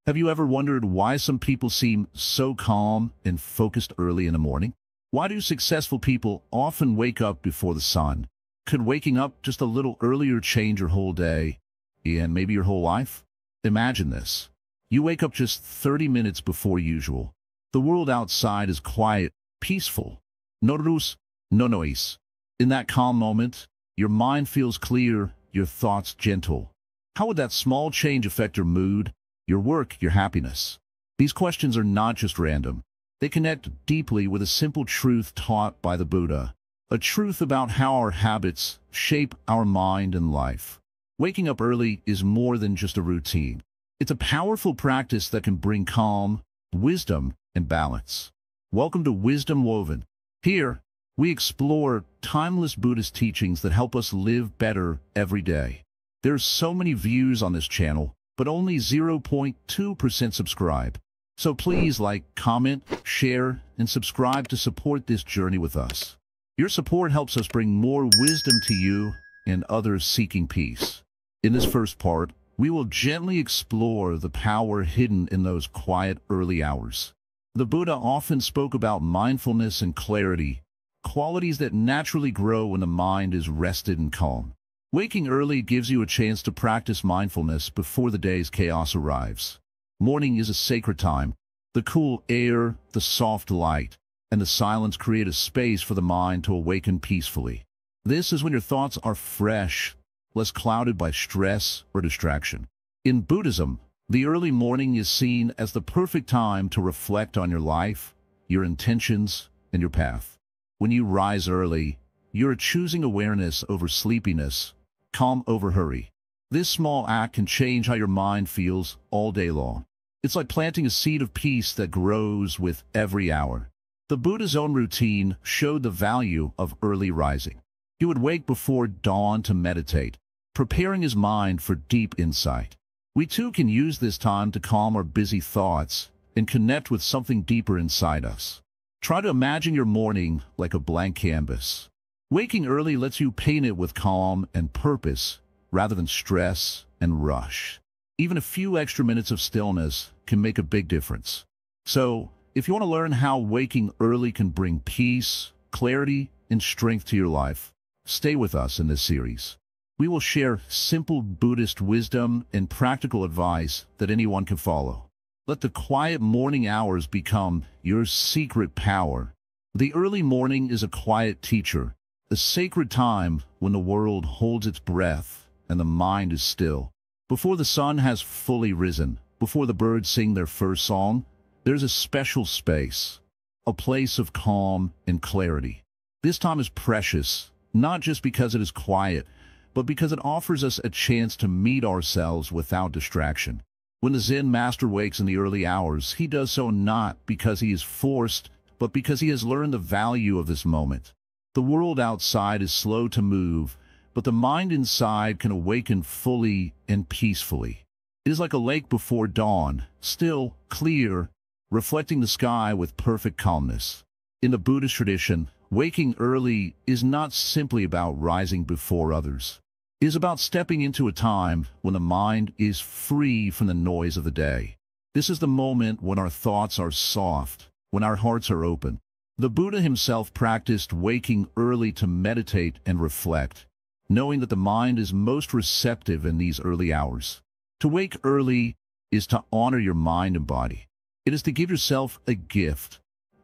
Have you ever wondered why some people seem so calm and focused early in the morning? Why do successful people often wake up before the sun? Could waking up just a little earlier change your whole day and maybe your whole life? Imagine this. You wake up just 30 minutes before usual. The world outside is quiet, peaceful. No rush, no noise. In that calm moment, your mind feels clear, your thoughts gentle. How would that small change affect your mood, your work, your happiness? These questions are not just random. They connect deeply with a simple truth taught by the Buddha, a truth about how our habits shape our mind and life. Waking up early is more than just a routine. It's a powerful practice that can bring calm, wisdom, and balance. Welcome to Wisdom Woven. Here, we explore timeless Buddhist teachings that help us live better every day. There's so many views on this channel, but only 0.2% subscribe. So please like, comment, share, and subscribe to support this journey with us. Your support helps us bring more wisdom to you and others seeking peace. In this first part, we will gently explore the power hidden in those quiet early hours. The Buddha often spoke about mindfulness and clarity, qualities that naturally grow when the mind is rested and calm. Waking early gives you a chance to practice mindfulness before the day's chaos arrives. Morning is a sacred time. The cool air, the soft light, and the silence create a space for the mind to awaken peacefully. This is when your thoughts are fresh, less clouded by stress or distraction. In Buddhism, the early morning is seen as the perfect time to reflect on your life, your intentions, and your path. When you rise early, you're choosing awareness over sleepiness, calm over hurry. This small act can change how your mind feels all day long. It's like planting a seed of peace that grows with every hour. The Buddha's own routine showed the value of early rising. He would wake before dawn to meditate, preparing his mind for deep insight. We too can use this time to calm our busy thoughts and connect with something deeper inside us. Try to imagine your morning like a blank canvas. Waking early lets you paint it with calm and purpose rather than stress and rush. Even a few extra minutes of stillness can make a big difference. So, if you want to learn how waking early can bring peace, clarity, and strength to your life, stay with us in this series. We will share simple Buddhist wisdom and practical advice that anyone can follow. Let the quiet morning hours become your secret power. The early morning is a quiet teacher, a sacred time when the world holds its breath and the mind is still. Before the sun has fully risen, before the birds sing their first song, there's a special space, a place of calm and clarity. This time is precious, not just because it is quiet, but because it offers us a chance to meet ourselves without distraction. When the Zen master wakes in the early hours, he does so not because he is forced, but because he has learned the value of this moment. The world outside is slow to move, but the mind inside can awaken fully and peacefully. It is like a lake before dawn, still, clear, reflecting the sky with perfect calmness. In the Buddhist tradition, waking early is not simply about rising before others. It is about stepping into a time when the mind is free from the noise of the day. This is the moment when our thoughts are soft, when our hearts are open. The Buddha himself practiced waking early to meditate and reflect, knowing that the mind is most receptive in these early hours. To wake early is to honor your mind and body. It is to give yourself a gift,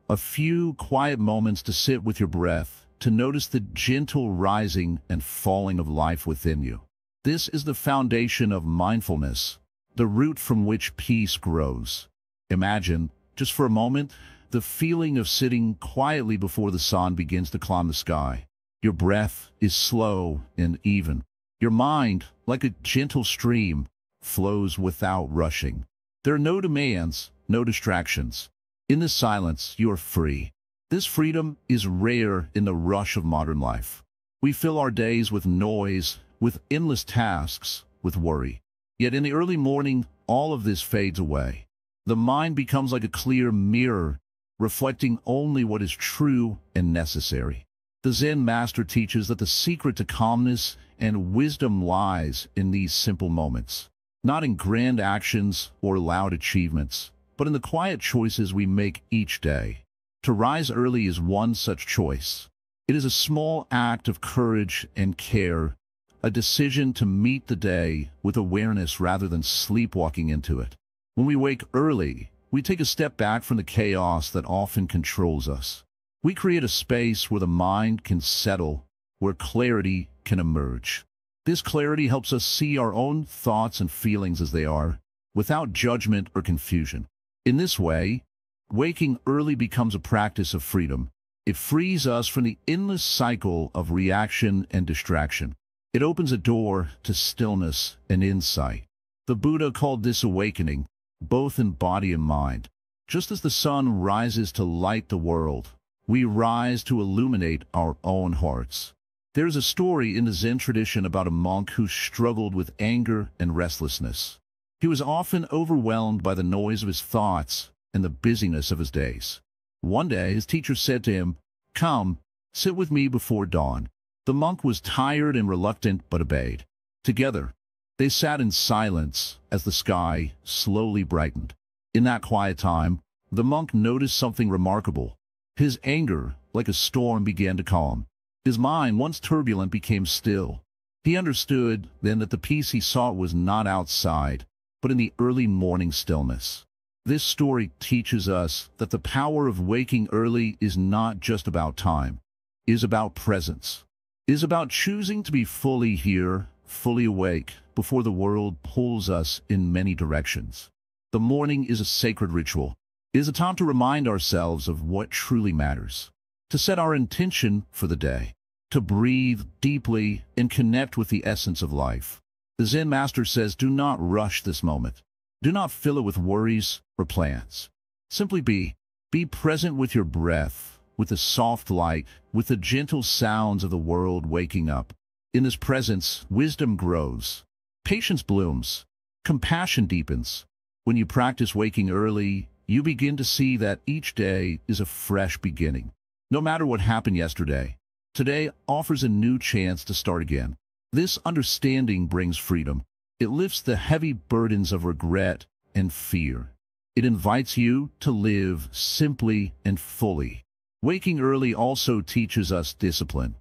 a few quiet moments to sit with your breath, to notice the gentle rising and falling of life within you. This is the foundation of mindfulness, the root from which peace grows. Imagine, just for a moment, the feeling of sitting quietly before the sun begins to climb the sky. Your breath is slow and even. Your mind, like a gentle stream, flows without rushing. There are no demands, no distractions. In this silence, you are free. This freedom is rare in the rush of modern life. We fill our days with noise, with endless tasks, with worry. Yet in the early morning, all of this fades away. The mind becomes like a clear mirror, reflecting only what is true and necessary. The Zen master teaches that the secret to calmness and wisdom lies in these simple moments. not in grand actions or loud achievements, but in the quiet choices we make each day. To rise early is one such choice. It is a small act of courage and care, a decision to meet the day with awareness rather than sleepwalking into it. When we wake early, we take a step back from the chaos that often controls us. We create a space where the mind can settle, where clarity can emerge. This clarity helps us see our own thoughts and feelings as they are, without judgment or confusion. In this way, waking early becomes a practice of freedom. It frees us from the endless cycle of reaction and distraction. It opens a door to stillness and insight. The Buddha called this awakening, both in body and mind. Just as the sun rises to light the world, we rise to illuminate our own hearts. There is a story in the Zen tradition about a monk who struggled with anger and restlessness. He was often overwhelmed by the noise of his thoughts and the busyness of his days. One day, his teacher said to him, "Come, sit with me before dawn." The monk was tired and reluctant, but obeyed. Together, they sat in silence as the sky slowly brightened. In that quiet time, the monk noticed something remarkable. His anger, like a storm, began to calm. His mind, once turbulent, became still. He understood then that the peace he sought was not outside, but in the early morning stillness. This story teaches us that the power of waking early is not just about time. It is about presence. It is about choosing to be fully here, fully awake, before the world pulls us in many directions. The morning is a sacred ritual. It is a time to remind ourselves of what truly matters, to set our intention for the day, to breathe deeply and connect with the essence of life. The Zen master says, do not rush this moment. Do not fill it with worries or plans. Simply be. Be present with your breath, with the soft light, with the gentle sounds of the world waking up. In this presence, wisdom grows, patience blooms, compassion deepens. When you practice waking early, you begin to see that each day is a fresh beginning. No matter what happened yesterday, today offers a new chance to start again. This understanding brings freedom. It lifts the heavy burdens of regret and fear. It invites you to live simply and fully. Waking early also teaches us discipline,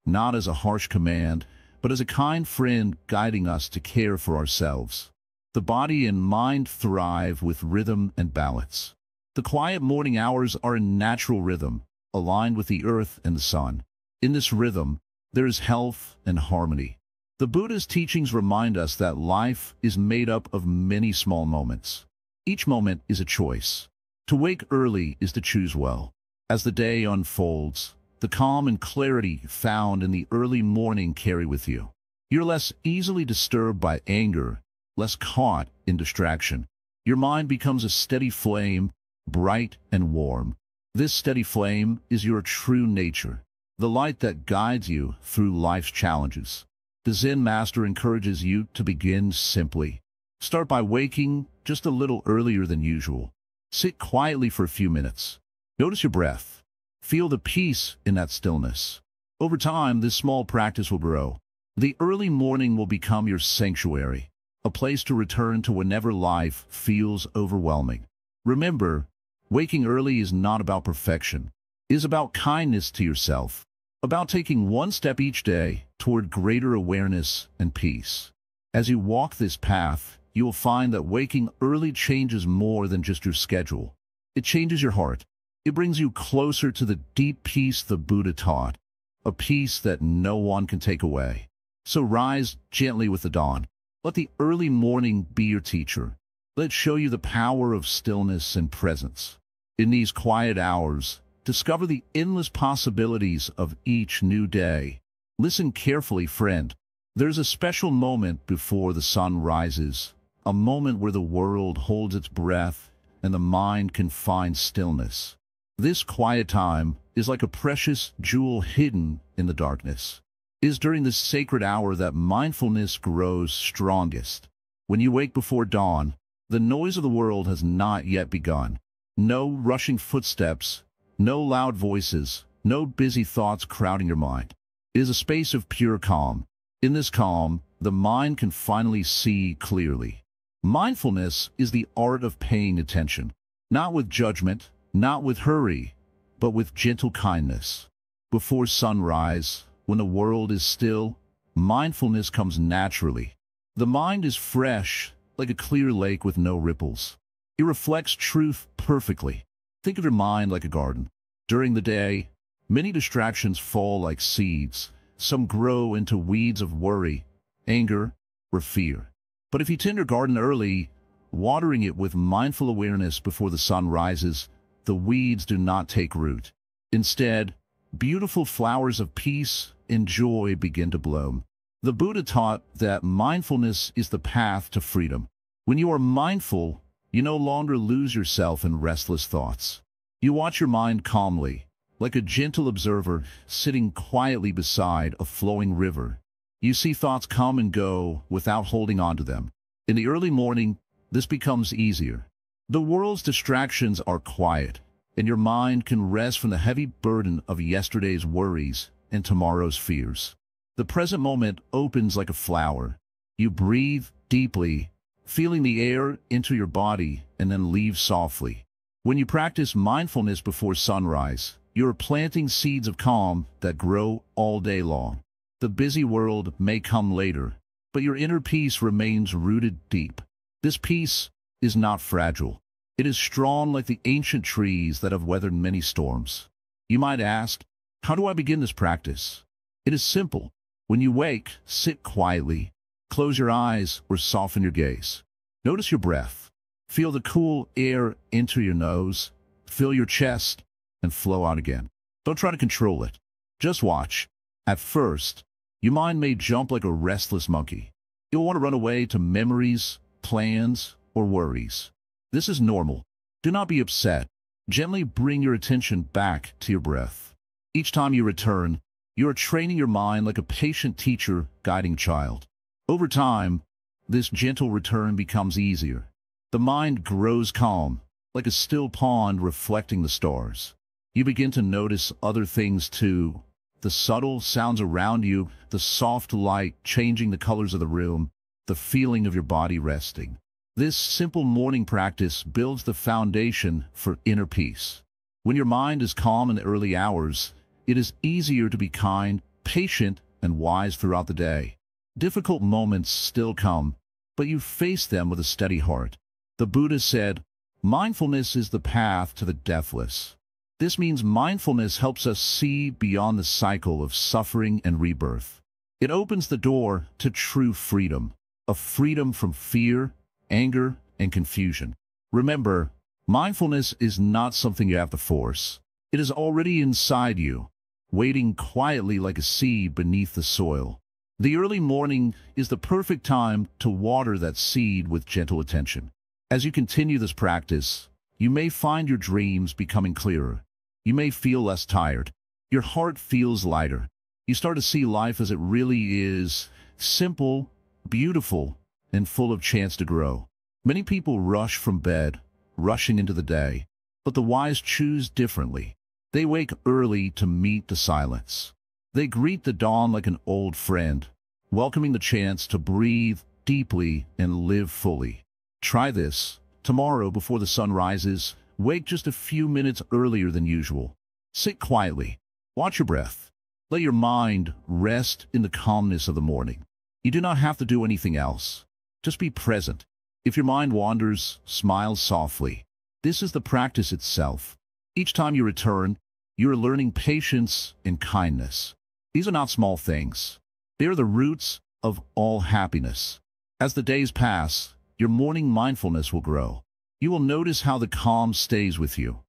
not as a harsh command, but as a kind friend guiding us to care for ourselves. The body and mind thrive with rhythm and balance. The quiet morning hours are a natural rhythm, aligned with the earth and the sun. In this rhythm, there is health and harmony. The Buddha's teachings remind us that life is made up of many small moments. Each moment is a choice. To wake early is to choose well. As the day unfolds, the calm and clarity found in the early morning carry with you. You're less easily disturbed by anger, less caught in distraction. Your mind becomes a steady flame, bright and warm. This steady flame is your true nature, the light that guides you through life's challenges. The Zen master encourages you to begin simply. Start by waking just a little earlier than usual. Sit quietly for a few minutes. Notice your breath. Feel the peace in that stillness. Over time, this small practice will grow. The early morning will become your sanctuary, a place to return to whenever life feels overwhelming. Remember, waking early is not about perfection. It is about kindness to yourself, about taking one step each day toward greater awareness and peace. As you walk this path, you will find that waking early changes more than just your schedule. It changes your heart. It brings you closer to the deep peace the Buddha taught, a peace that no one can take away. So rise gently with the dawn. Let the early morning be your teacher. Let it show you the power of stillness and presence. In these quiet hours, discover the endless possibilities of each new day. Listen carefully, friend. There's a special moment before the sun rises, a moment where the world holds its breath and the mind can find stillness. This quiet time is like a precious jewel hidden in the darkness. It is during this sacred hour that mindfulness grows strongest. When you wake before dawn, the noise of the world has not yet begun. No rushing footsteps, no loud voices, no busy thoughts crowding your mind. It is a space of pure calm. In this calm, the mind can finally see clearly. Mindfulness is the art of paying attention, not with judgment, not with hurry, but with gentle kindness. Before sunrise, when the world is still, mindfulness comes naturally. The mind is fresh, like a clear lake with no ripples. It reflects truth perfectly. Think of your mind like a garden. During the day, many distractions fall like seeds. Some grow into weeds of worry, anger, or fear. But if you tend your garden early, watering it with mindful awareness before the sun rises, the weeds do not take root. Instead, beautiful flowers of peace and joy begin to bloom. The Buddha taught that mindfulness is the path to freedom. When you are mindful, you no longer lose yourself in restless thoughts. You watch your mind calmly, like a gentle observer sitting quietly beside a flowing river. You see thoughts come and go without holding on to them. In the early morning, this becomes easier. The world's distractions are quiet, and your mind can rest from the heavy burden of yesterday's worries and tomorrow's fears. The present moment opens like a flower. You breathe deeply, feeling the air enter your body, and then leave softly. When you practice mindfulness before sunrise, you are planting seeds of calm that grow all day long. The busy world may come later, but your inner peace remains rooted deep. This peace is not fragile. It is strong like the ancient trees that have weathered many storms. You might ask, how do I begin this practice? It is simple. When you wake, sit quietly, close your eyes or soften your gaze. Notice your breath. Feel the cool air enter your nose, fill your chest, and flow out again. Don't try to control it. Just watch. At first, your mind may jump like a restless monkey. You'll want to run away to memories, plans, or worries. This is normal. Do not be upset. Gently bring your attention back to your breath. Each time you return, you are training your mind like a patient teacher guiding a child. Over time, this gentle return becomes easier. The mind grows calm, like a still pond reflecting the stars. You begin to notice other things too. The subtle sounds around you, the soft light changing the colors of the room, the feeling of your body resting. This simple morning practice builds the foundation for inner peace. When your mind is calm in the early hours, it is easier to be kind, patient, and wise throughout the day. Difficult moments still come, but you face them with a steady heart. The Buddha said, mindfulness is the path to the deathless. This means mindfulness helps us see beyond the cycle of suffering and rebirth. It opens the door to true freedom, a freedom from fear, anger, and confusion. Remember, mindfulness is not something you have to force. It is already inside you, waiting quietly like a seed beneath the soil. The early morning is the perfect time to water that seed with gentle attention. As you continue this practice, you may find your dreams becoming clearer. You may feel less tired. Your heart feels lighter. You start to see life as it really is, simple, beautiful, and full of chance to grow. Many people rush from bed, rushing into the day, but the wise choose differently. They wake early to meet the silence. They greet the dawn like an old friend, welcoming the chance to breathe deeply and live fully. Try this. Tomorrow, before the sun rises, wake just a few minutes earlier than usual. Sit quietly. Watch your breath. Let your mind rest in the calmness of the morning. You do not have to do anything else. Just be present. If your mind wanders, smile softly. This is the practice itself. Each time you return, you are learning patience and kindness. These are not small things. They are the roots of all happiness. As the days pass, your morning mindfulness will grow. You will notice how the calm stays with you,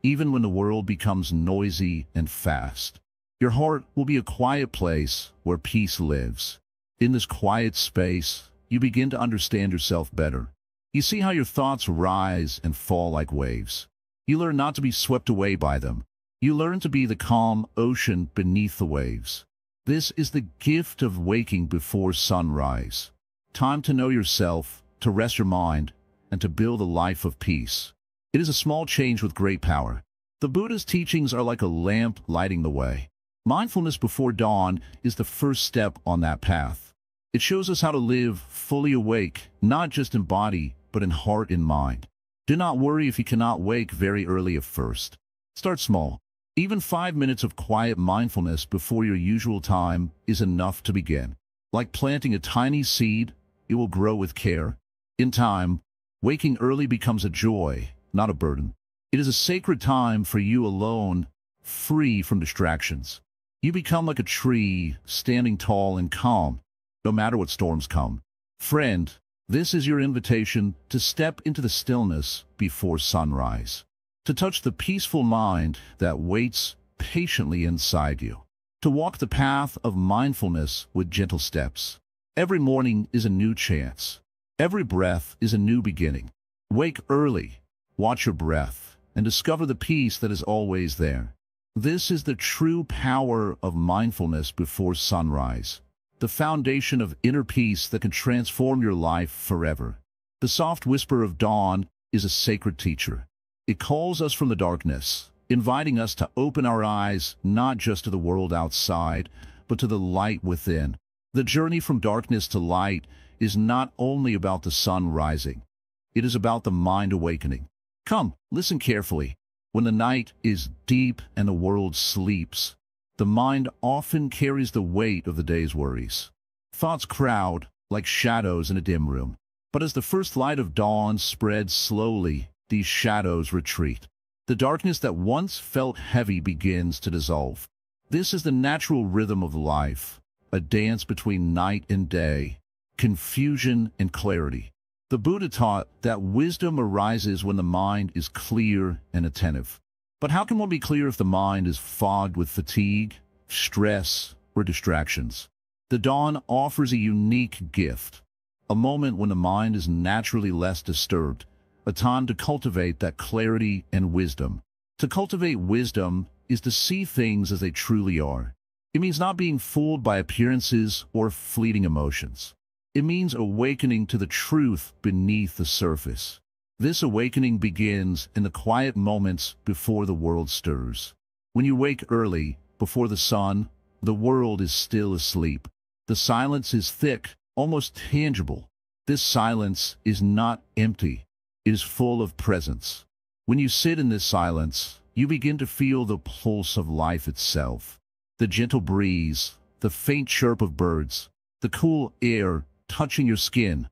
even when the world becomes noisy and fast. Your heart will be a quiet place where peace lives. In this quiet space, you begin to understand yourself better. You see how your thoughts rise and fall like waves. You learn not to be swept away by them. You learn to be the calm ocean beneath the waves. This is the gift of waking before sunrise. Time to know yourself, to rest your mind, and to build a life of peace. It is a small change with great power. The Buddha's teachings are like a lamp lighting the way. Mindfulness before dawn is the first step on that path. It shows us how to live fully awake, not just in body, but in heart and mind. Do not worry if you cannot wake very early at first. Start small. Even 5 minutes of quiet mindfulness before your usual time is enough to begin. Like planting a tiny seed, it will grow with care. In time, waking early becomes a joy, not a burden. It is a sacred time for you alone, free from distractions. You become like a tree, standing tall and calm, no matter what storms come. Friend, this is your invitation to step into the stillness before sunrise, to touch the peaceful mind that waits patiently inside you, to walk the path of mindfulness with gentle steps. Every morning is a new chance. Every breath is a new beginning. Wake early, watch your breath, and discover the peace that is always there. This is the true power of mindfulness before sunrise, the foundation of inner peace that can transform your life forever. The soft whisper of dawn is a sacred teacher. It calls us from the darkness, inviting us to open our eyes not just to the world outside, but to the light within. The journey from darkness to light is not only about the sun rising. It is about the mind awakening. Come, listen carefully. When the night is deep and the world sleeps, the mind often carries the weight of the day's worries. Thoughts crowd like shadows in a dim room. But as the first light of dawn spreads slowly, these shadows retreat. The darkness that once felt heavy begins to dissolve. This is the natural rhythm of life, a dance between night and day, confusion and clarity. The Buddha taught that wisdom arises when the mind is clear and attentive. But how can one be clear if the mind is fogged with fatigue, stress, or distractions? The dawn offers a unique gift, a moment when the mind is naturally less disturbed, a time to cultivate that clarity and wisdom. To cultivate wisdom is to see things as they truly are. It means not being fooled by appearances or fleeting emotions. It means awakening to the truth beneath the surface. This awakening begins in the quiet moments before the world stirs. When you wake early, before the sun, the world is still asleep. The silence is thick, almost tangible. This silence is not empty. It is full of presence. When you sit in this silence, you begin to feel the pulse of life itself. The gentle breeze, the faint chirp of birds, the cool air touching your skin,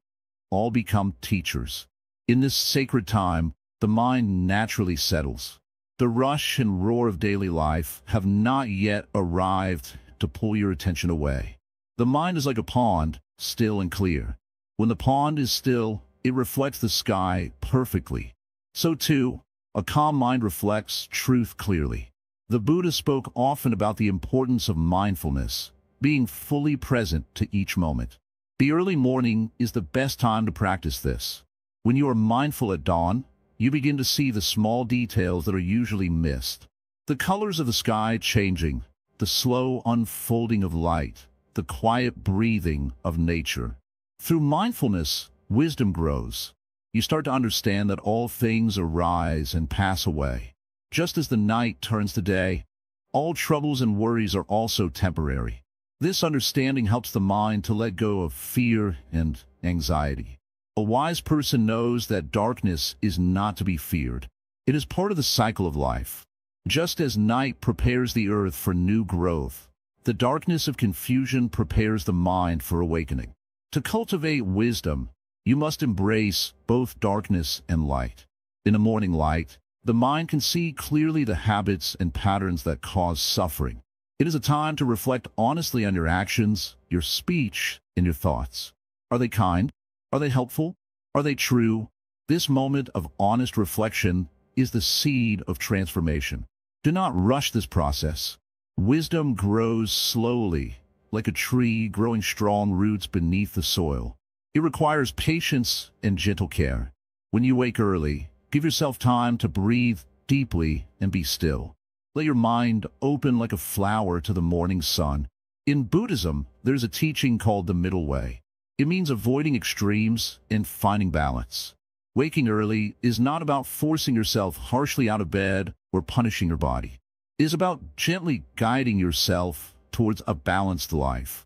all become teachers. In this sacred time, the mind naturally settles. The rush and roar of daily life have not yet arrived to pull your attention away. The mind is like a pond, still and clear. When the pond is still, it reflects the sky perfectly. So too, a calm mind reflects truth clearly. The Buddha spoke often about the importance of mindfulness, being fully present to each moment. The early morning is the best time to practice this. When you are mindful at dawn, you begin to see the small details that are usually missed. The colors of the sky changing, the slow unfolding of light, the quiet breathing of nature. Through mindfulness, wisdom grows. You start to understand that all things arise and pass away. Just as the night turns to day, all troubles and worries are also temporary. This understanding helps the mind to let go of fear and anxiety. A wise person knows that darkness is not to be feared. It is part of the cycle of life. Just as night prepares the earth for new growth, the darkness of confusion prepares the mind for awakening. To cultivate wisdom, you must embrace both darkness and light. In a morning light, the mind can see clearly the habits and patterns that cause suffering. It is a time to reflect honestly on your actions, your speech, and your thoughts. Are they kind? Are they helpful? Are they true? This moment of honest reflection is the seed of transformation. Do not rush this process. Wisdom grows slowly, like a tree growing strong roots beneath the soil. It requires patience and gentle care. When you wake early, give yourself time to breathe deeply and be still. Let your mind open like a flower to the morning sun. In Buddhism, there's a teaching called the middle way. It means avoiding extremes and finding balance. Waking early is not about forcing yourself harshly out of bed or punishing your body. It is about gently guiding yourself towards a balanced life.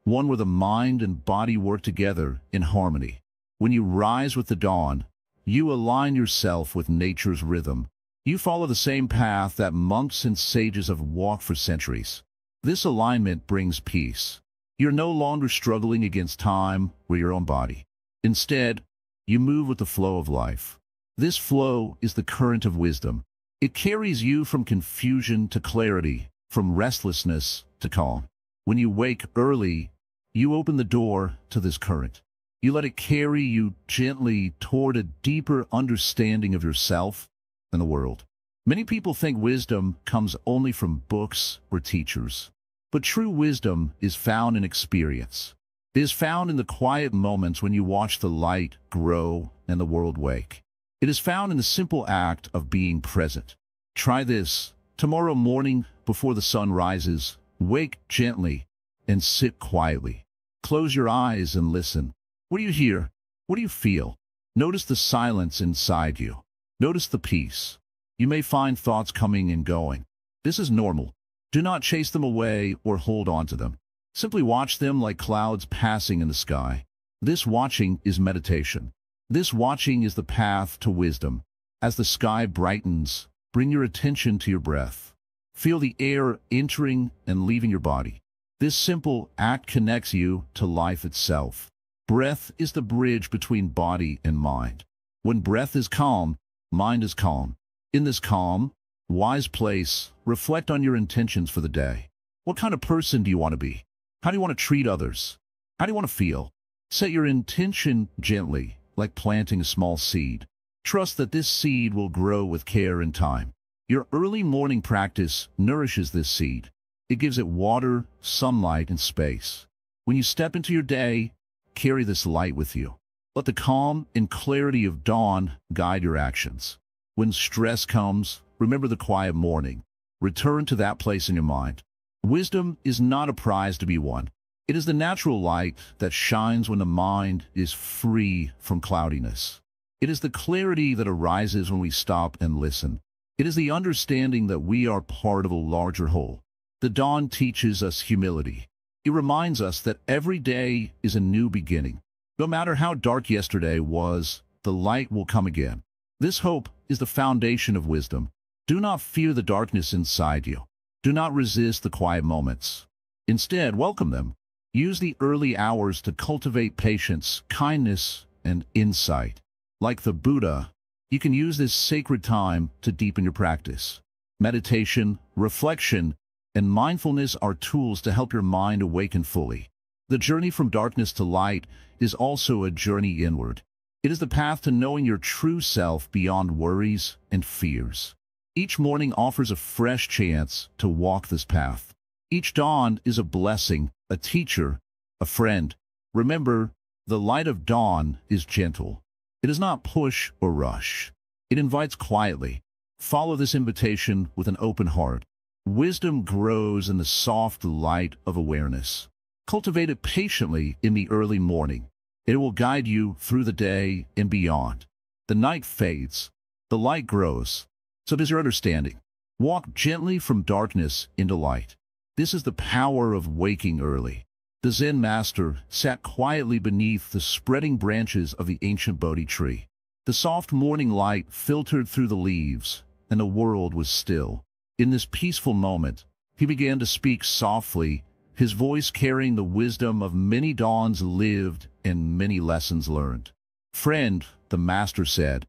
one where the mind and body work together in harmony. When you rise with the dawn, you align yourself with nature's rhythm. You follow the same path that monks and sages have walked for centuries. This alignment brings peace. You're no longer struggling against time or your own body. Instead, you move with the flow of life. This flow is the current of wisdom. It carries you from confusion to clarity, from restlessness to calm. When you wake early, you open the door to this current. You let it carry you gently toward a deeper understanding of yourself and the world. Many people think wisdom comes only from books or teachers. But true wisdom is found in experience. It is found in the quiet moments when you watch the light grow and the world wake. It is found in the simple act of being present. Try this. Tomorrow morning, before the sun rises, wake gently and sit quietly. Close your eyes and listen. What do you hear? What do you feel? Notice the silence inside you. Notice the peace. You may find thoughts coming and going. This is normal. Do not chase them away or hold on to them. Simply watch them like clouds passing in the sky. This watching is meditation. This watching is the path to wisdom. As the sky brightens, bring your attention to your breath. Feel the air entering and leaving your body. This simple act connects you to life itself. Breath is the bridge between body and mind. When breath is calm, mind is calm. In this calm, wise place, reflect on your intentions for the day. What kind of person do you want to be? How do you want to treat others? How do you want to feel? Set your intention gently, like planting a small seed. Trust that this seed will grow with care and time. Your early morning practice nourishes this seed. It gives it water, sunlight, and space. When you step into your day, carry this light with you. Let the calm and clarity of dawn guide your actions. When stress comes, remember the quiet morning. Return to that place in your mind. Wisdom is not a prize to be won. It is the natural light that shines when the mind is free from cloudiness. It is the clarity that arises when we stop and listen. It is the understanding that we are part of a larger whole. The dawn teaches us humility. It reminds us that every day is a new beginning. No matter how dark yesterday was, the light will come again. This hope is the foundation of wisdom. Do not fear the darkness inside you. Do not resist the quiet moments. Instead, welcome them. Use the early hours to cultivate patience, kindness, and insight. Like the Buddha, you can use this sacred time to deepen your practice. Meditation, reflection, and mindfulness are tools to help your mind awaken fully. The journey from darkness to light is also a journey inward. It is the path to knowing your true self beyond worries and fears. Each morning offers a fresh chance to walk this path. Each dawn is a blessing, a teacher, a friend. Remember, the light of dawn is gentle. It does not push or rush. It invites quietly. Follow this invitation with an open heart. Wisdom grows in the soft light of awareness. Cultivate it patiently in the early morning. It will guide you through the day and beyond. The night fades. The light grows. So does your understanding. Walk gently from darkness into light. This is the power of waking early. The Zen master sat quietly beneath the spreading branches of the ancient Bodhi tree. The soft morning light filtered through the leaves, and the world was still. In this peaceful moment, he began to speak softly, his voice carrying the wisdom of many dawns lived and many lessons learned. "Friend," the master said,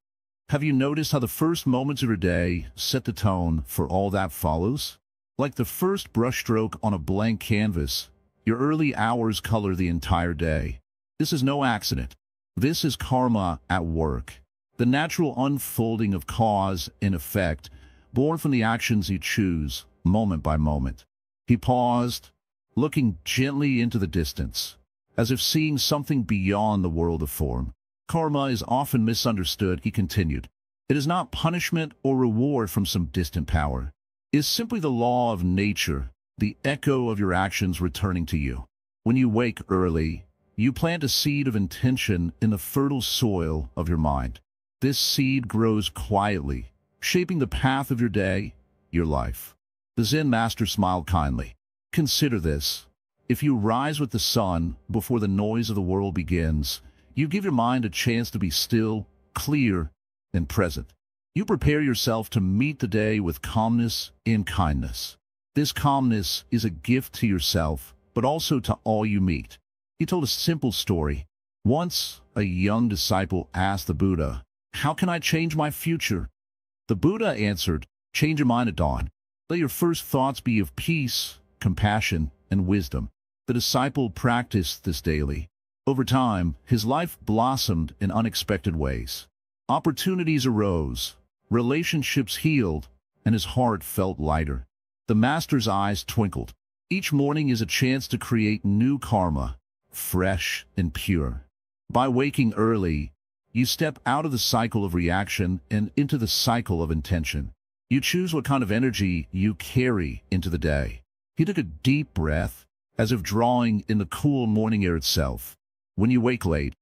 "have you noticed how the first moments of your day set the tone for all that follows? Like the first brushstroke on a blank canvas, your early hours color the entire day. This is no accident. This is karma at work, the natural unfolding of cause and effect, born from the actions you choose, moment by moment." He paused, looking gently into the distance, as if seeing something beyond the world of form. "Karma is often misunderstood," he continued. "It is not punishment or reward from some distant power. It is simply the law of nature, the echo of your actions returning to you. When you wake early, you plant a seed of intention in the fertile soil of your mind. This seed grows quietly, shaping the path of your day, your life." The Zen master smiled kindly. "Consider this. If you rise with the sun before the noise of the world begins, you give your mind a chance to be still, clear, and present. You prepare yourself to meet the day with calmness and kindness. This calmness is a gift to yourself, but also to all you meet. He told a simple story. Once, a young disciple asked the Buddha, "How can I change my future?" The Buddha answered, "Change your mind at dawn. Let your first thoughts be of peace, compassion, and wisdom." The disciple practiced this daily. Over time, his life blossomed in unexpected ways. Opportunities arose, relationships healed, and his heart felt lighter. The master's eyes twinkled. Each morning is a chance to create new karma, fresh and pure. By waking early, you step out of the cycle of reaction and into the cycle of intention. You choose what kind of energy you carry into the day. He took a deep breath, as if drawing in the cool morning air itself. When you wake late,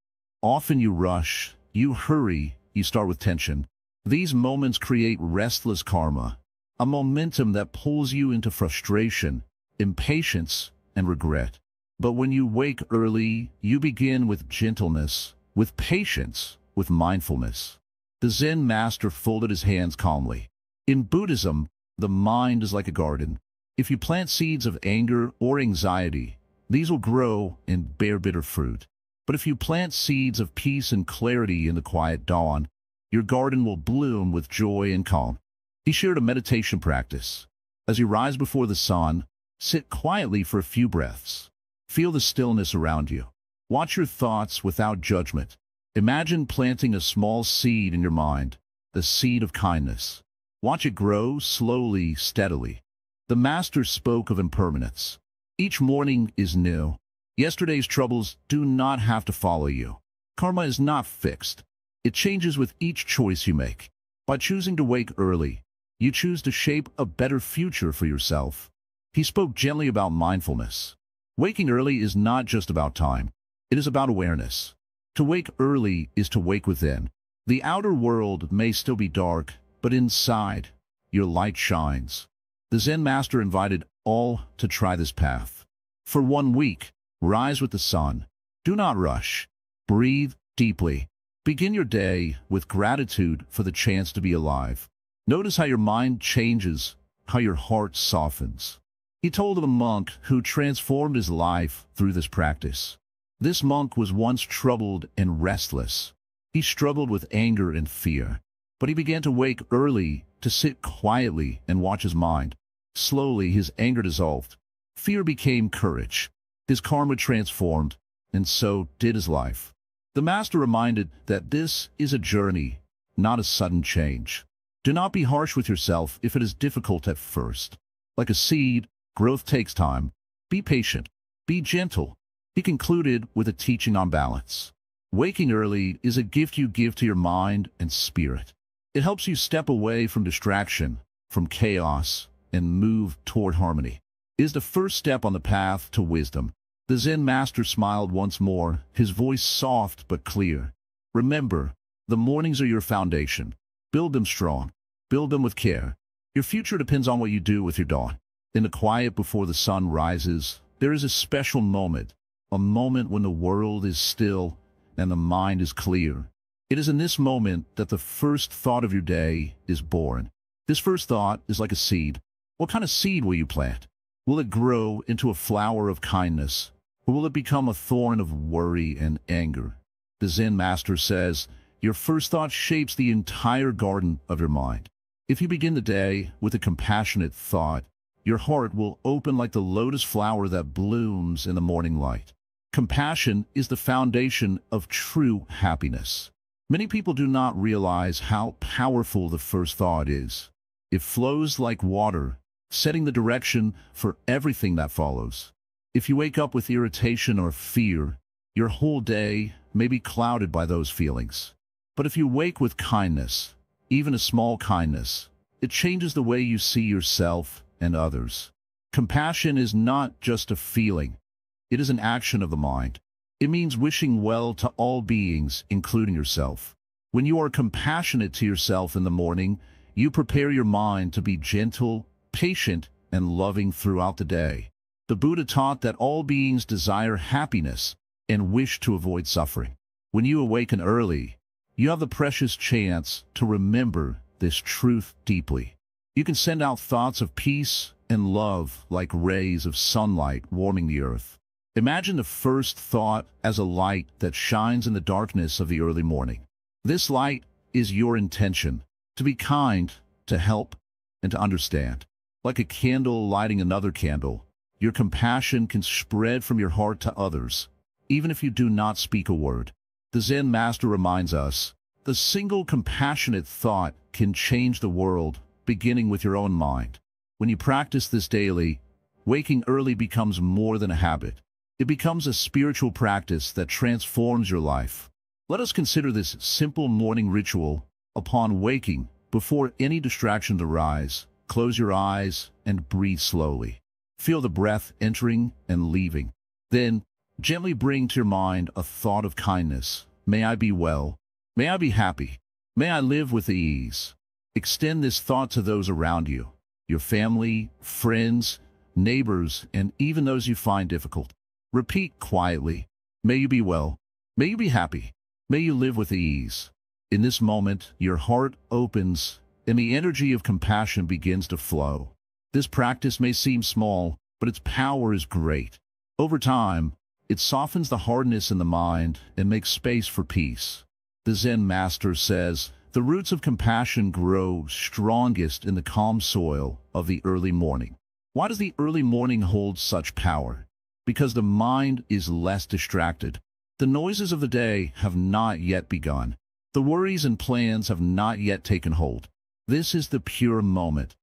often you rush, you hurry, you start with tension. These moments create restless karma, a momentum that pulls you into frustration, impatience, and regret. But when you wake early, you begin with gentleness, with patience, with mindfulness. The Zen master folded his hands calmly. In Buddhism, the mind is like a garden. If you plant seeds of anger or anxiety, these will grow and bear bitter fruit. But if you plant seeds of peace and clarity in the quiet dawn, your garden will bloom with joy and calm. He shared a meditation practice. As you rise before the sun, sit quietly for a few breaths. Feel the stillness around you. Watch your thoughts without judgment. Imagine planting a small seed in your mind, the seed of kindness. Watch it grow slowly, steadily. The master spoke of impermanence. Each morning is new. Yesterday's troubles do not have to follow you. Karma is not fixed. It changes with each choice you make. By choosing to wake early, you choose to shape a better future for yourself. He spoke gently about mindfulness. Waking early is not just about time. It is about awareness. To wake early is to wake within. The outer world may still be dark, but inside, your light shines. The Zen master invited all to try this path. For 1 week, rise with the sun. Do not rush. Breathe deeply. Begin your day with gratitude for the chance to be alive. Notice how your mind changes, how your heart softens. He told of a monk who transformed his life through this practice. This monk was once troubled and restless. He struggled with anger and fear, but he began to wake early, to sit quietly and watch his mind. Slowly, his anger dissolved. Fear became courage. His karma transformed, and so did his life. The master reminded that this is a journey, not a sudden change. Do not be harsh with yourself if it is difficult at first. Like a seed, growth takes time. Be patient. Be gentle. He concluded with a teaching on balance. Waking early is a gift you give to your mind and spirit. It helps you step away from distraction, from chaos, and move toward harmony. It is the first step on the path to wisdom. The Zen master smiled once more, his voice soft but clear. Remember, the mornings are your foundation. Build them strong. Build them with care. Your future depends on what you do with your dawn. In the quiet before the sun rises, there is a special moment, a moment when the world is still and the mind is clear. It is in this moment that the first thought of your day is born. This first thought is like a seed. What kind of seed will you plant? Will it grow into a flower of kindness, or will it become a thorn of worry and anger? The Zen master says, your first thought shapes the entire garden of your mind. If you begin the day with a compassionate thought, your heart will open like the lotus flower that blooms in the morning light. Compassion is the foundation of true happiness. Many people do not realize how powerful the first thought is. It flows like water, setting the direction for everything that follows. If you wake up with irritation or fear, your whole day may be clouded by those feelings. But if you wake with kindness, even a small kindness, it changes the way you see yourself and others. Compassion is not just a feeling. It is an action of the mind. It means wishing well to all beings, including yourself. When you are compassionate to yourself in the morning, you prepare your mind to be gentle, patient, and loving throughout the day. The Buddha taught that all beings desire happiness and wish to avoid suffering. When you awaken early, you have the precious chance to remember this truth deeply. You can send out thoughts of peace and love like rays of sunlight warming the earth. Imagine the first thought as a light that shines in the darkness of the early morning. This light is your intention, to be kind, to help, and to understand. Like a candle lighting another candle, your compassion can spread from your heart to others, even if you do not speak a word. The Zen master reminds us, the single compassionate thought can change the world, beginning with your own mind. When you practice this daily, waking early becomes more than a habit. It becomes a spiritual practice that transforms your life. Let us consider this simple morning ritual. Upon waking, before any distractions arise, close your eyes and breathe slowly. Feel the breath entering and leaving. Then, gently bring to your mind a thought of kindness. May I be well. May I be happy. May I live with ease. Extend this thought to those around you, your family, friends, neighbors, and even those you find difficult. Repeat quietly, may you be well. May you be happy. May you live with ease. In this moment, your heart opens and the energy of compassion begins to flow. This practice may seem small, but its power is great. Over time, it softens the hardness in the mind and makes space for peace. The Zen master says, the roots of compassion grow strongest in the calm soil of the early morning. Why does the early morning hold such power? Because the mind is less distracted. The noises of the day have not yet begun. The worries and plans have not yet taken hold. This is the pure moment,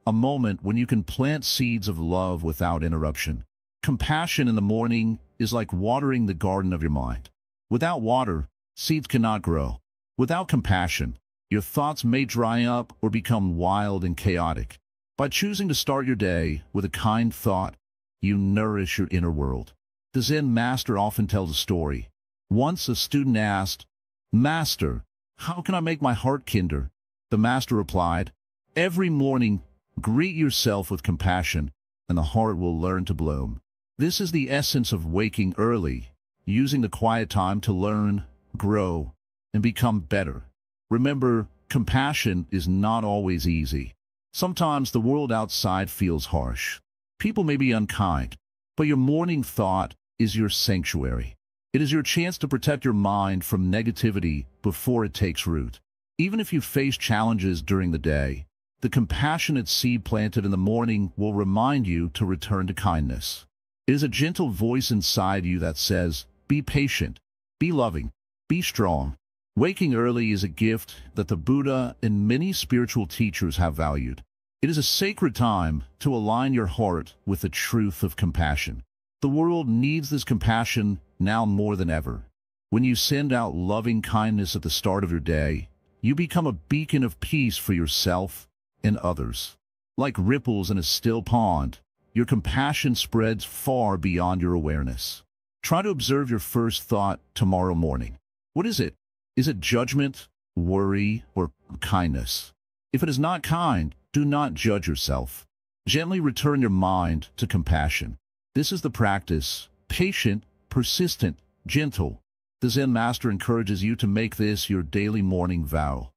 a moment when you can plant seeds of love without interruption. Compassion in the morning is like watering the garden of your mind. Without water, seeds cannot grow. Without compassion, your thoughts may dry up or become wild and chaotic. By choosing to start your day with a kind thought, you nourish your inner world. The Zen master often tells a story. Once a student asked, "Master, how can I make my heart kinder?" The master replied, "Every morning, greet yourself with compassion, and the heart will learn to bloom." This is the essence of waking early, using the quiet time to learn, grow, and become better. Remember, compassion is not always easy. Sometimes the world outside feels harsh. People may be unkind, but your morning thought is your sanctuary. It is your chance to protect your mind from negativity before it takes root. Even if you face challenges during the day, the compassionate seed planted in the morning will remind you to return to kindness. It is a gentle voice inside you that says, be patient, be loving, be strong. Waking early is a gift that the Buddha and many spiritual teachers have valued. It is a sacred time to align your heart with the truth of compassion. The world needs this compassion now more than ever. When you send out loving kindness at the start of your day, you become a beacon of peace for yourself and others. Like ripples in a still pond, your compassion spreads far beyond your awareness. Try to observe your first thought tomorrow morning. What is it? Is it judgment, worry, or kindness? If it is not kind, do not judge yourself. Gently return your mind to compassion. This is the practice, patient, persistent, gentle. The Zen master encourages you to make this your daily morning vow.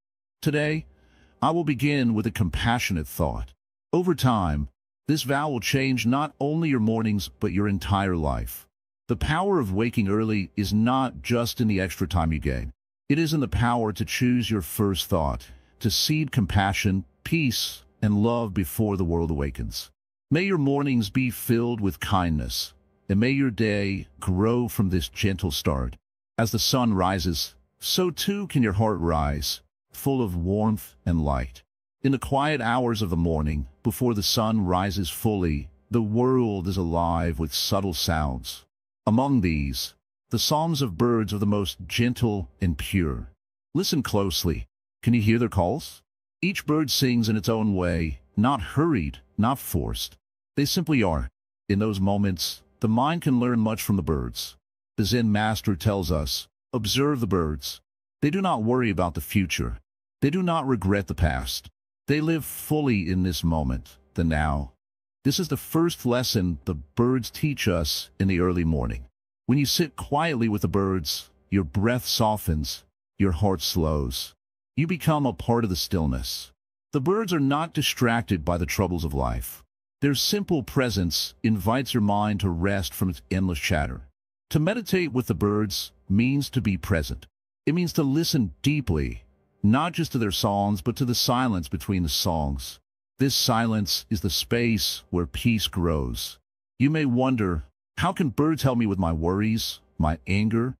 Today, I will begin with a compassionate thought. Over time, this vow will change not only your mornings but your entire life. The power of waking early is not just in the extra time you gain. It is in the power to choose your first thought, to seed compassion, peace, and love before the world awakens. May your mornings be filled with kindness, and may your day grow from this gentle start. As the sun rises, so too can your heart rise, full of warmth and light. In the quiet hours of the morning, before the sun rises fully, the world is alive with subtle sounds. Among these, the songs of birds are the most gentle and pure. Listen closely. Can you hear their calls? Each bird sings in its own way, not hurried, not forced. They simply are. In those moments, the mind can learn much from the birds. The Zen master tells us, observe the birds. They do not worry about the future. They do not regret the past. They live fully in this moment, the now. This is the first lesson the birds teach us in the early morning. When you sit quietly with the birds, your breath softens, your heart slows. You become a part of the stillness. The birds are not distracted by the troubles of life. Their simple presence invites your mind to rest from its endless chatter. To meditate with the birds means to be present. It means to listen deeply, not just to their songs, but to the silence between the songs. This silence is the space where peace grows. You may wonder, how can birds help me with my worries, my anger,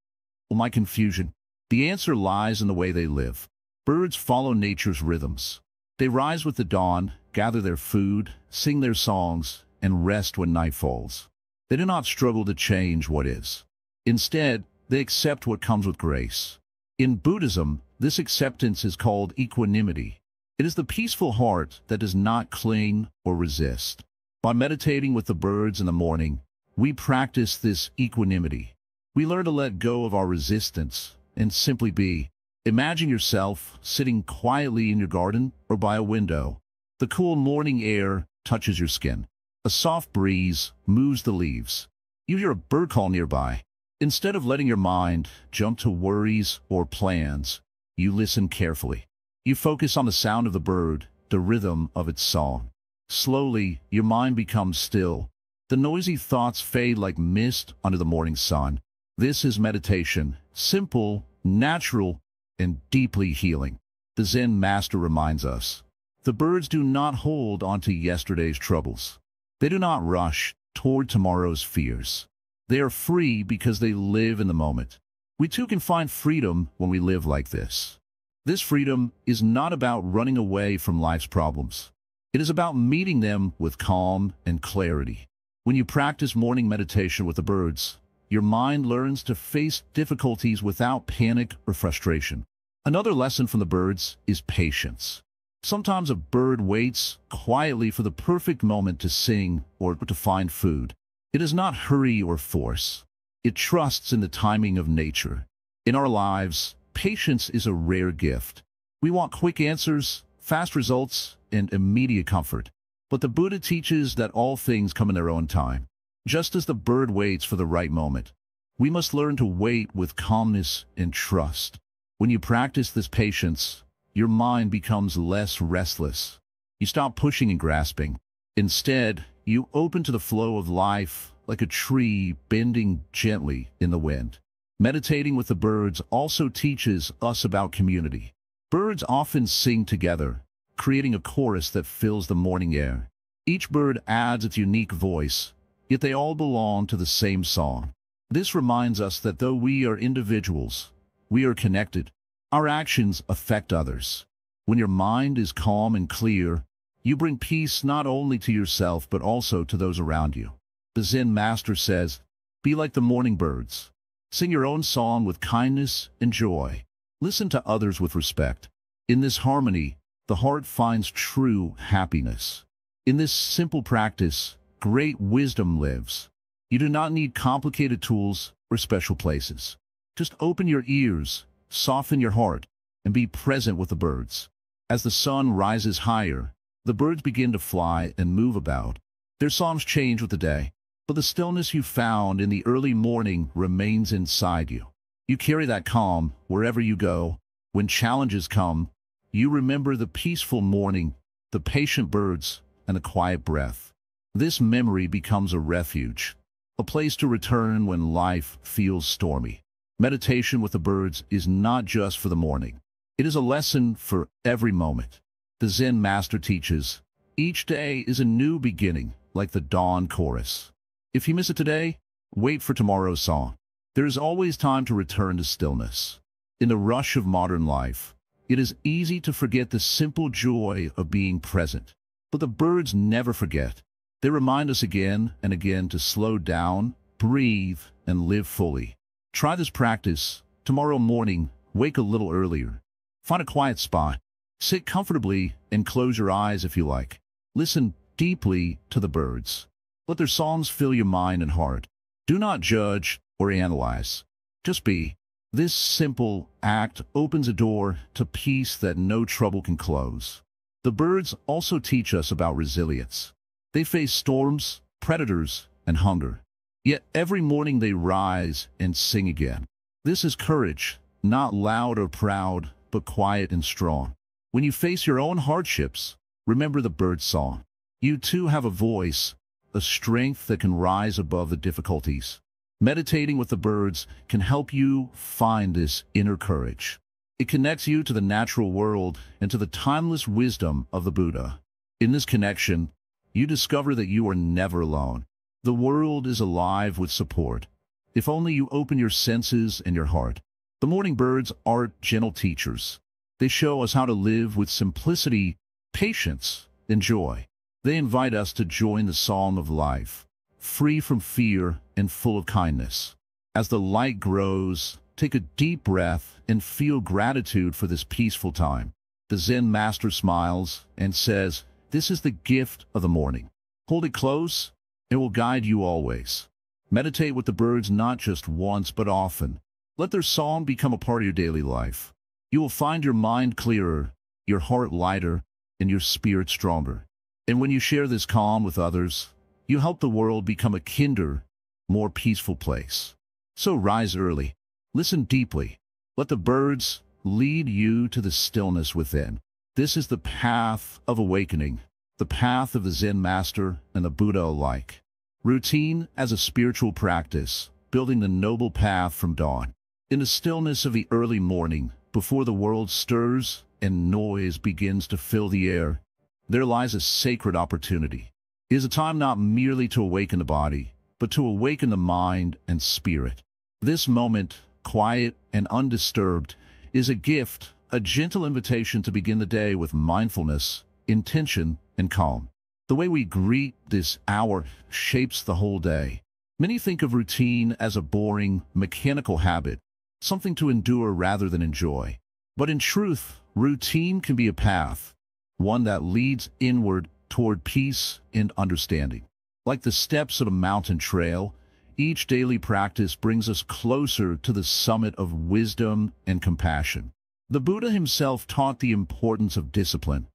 or my confusion? The answer lies in the way they live. Birds follow nature's rhythms. They rise with the dawn, gather their food, sing their songs, and rest when night falls. They do not struggle to change what is. Instead, they accept what comes with grace. In Buddhism, this acceptance is called equanimity. It is the peaceful heart that does not cling or resist. By meditating with the birds in the morning, we practice this equanimity. We learn to let go of our resistance and simply be. Imagine yourself sitting quietly in your garden or by a window. The cool morning air touches your skin. A soft breeze moves the leaves. You hear a bird call nearby. Instead of letting your mind jump to worries or plans, you listen carefully. You focus on the sound of the bird, the rhythm of its song. Slowly, your mind becomes still. The noisy thoughts fade like mist under the morning sun. This is meditation, simple, natural, and deeply healing. The Zen master reminds us, the birds do not hold onto yesterday's troubles. They do not rush toward tomorrow's fears. They are free because they live in the moment. We too can find freedom when we live like this. This freedom is not about running away from life's problems. It is about meeting them with calm and clarity. When you practice morning meditation with the birds, your mind learns to face difficulties without panic or frustration. Another lesson from the birds is patience. Sometimes a bird waits quietly for the perfect moment to sing or to find food. It does not hurry or force. It trusts in the timing of nature. In our lives, patience is a rare gift. We want quick answers, fast results, and immediate comfort. But the Buddha teaches that all things come in their own time. Just as the bird waits for the right moment, we must learn to wait with calmness and trust. When you practice this patience, your mind becomes less restless. You stop pushing and grasping. Instead, you open to the flow of life like a tree bending gently in the wind. Meditating with the birds also teaches us about community. Birds often sing together, creating a chorus that fills the morning air. Each bird adds its unique voice, yet they all belong to the same song. This reminds us that though we are individuals, we are connected. Our actions affect others. When your mind is calm and clear, you bring peace not only to yourself but also to those around you. The Zen master says, be like the morning birds. Sing your own song with kindness and joy. Listen to others with respect. In this harmony, the heart finds true happiness. In this simple practice, great wisdom lives. You do not need complicated tools or special places. Just open your ears, soften your heart, and be present with the birds. As the sun rises higher, the birds begin to fly and move about. Their songs change with the day, but the stillness you found in the early morning remains inside you. You carry that calm wherever you go. When challenges come, you remember the peaceful morning, the patient birds, and the quiet breath. This memory becomes a refuge, a place to return when life feels stormy. Meditation with the birds is not just for the morning. It is a lesson for every moment. The Zen master teaches, each day is a new beginning, like the dawn chorus. If you miss it today, wait for tomorrow's song. There is always time to return to stillness. In the rush of modern life, it is easy to forget the simple joy of being present. But the birds never forget. They remind us again and again to slow down, breathe, and live fully. Try this practice. Tomorrow morning, wake a little earlier. Find a quiet spot. Sit comfortably and close your eyes if you like. Listen deeply to the birds. Let their songs fill your mind and heart. Do not judge or analyze. Just be. This simple act opens a door to peace that no trouble can close. The birds also teach us about resilience. They face storms, predators, and hunger. Yet every morning they rise and sing again. This is courage, not loud or proud, but quiet and strong. When you face your own hardships, remember the bird song. You too have a voice, a strength that can rise above the difficulties. Meditating with the birds can help you find this inner courage. It connects you to the natural world and to the timeless wisdom of the Buddha. In this connection, you discover that you are never alone. The world is alive with support, if only you open your senses and your heart. The morning birds are gentle teachers. They show us how to live with simplicity, patience, and joy. They invite us to join the song of life, free from fear and full of kindness. As the light grows, take a deep breath and feel gratitude for this peaceful time. The Zen master smiles and says, "This is the gift of the morning. Hold it close. It will guide you always." Meditate with the birds not just once but often. Let their song become a part of your daily life. You will find your mind clearer, your heart lighter, and your spirit stronger. And when you share this calm with others, you help the world become a kinder, more peaceful place. So rise early. Listen deeply. Let the birds lead you to the stillness within. This is the path of awakening, the path of the Zen master and the Buddha alike. Routine as a spiritual practice, building the noble path from dawn. In the stillness of the early morning, before the world stirs and noise begins to fill the air, there lies a sacred opportunity. It is a time not merely to awaken the body, but to awaken the mind and spirit. This moment, quiet and undisturbed, is a gift, a gentle invitation to begin the day with mindfulness, intention, and calm. The way we greet this hour shapes the whole day. Many think of routine as a boring, mechanical habit, something to endure rather than enjoy. But in truth, routine can be a path, one that leads inward toward peace and understanding. Like the steps of a mountain trail, each daily practice brings us closer to the summit of wisdom and compassion. The Buddha himself taught the importance of discipline,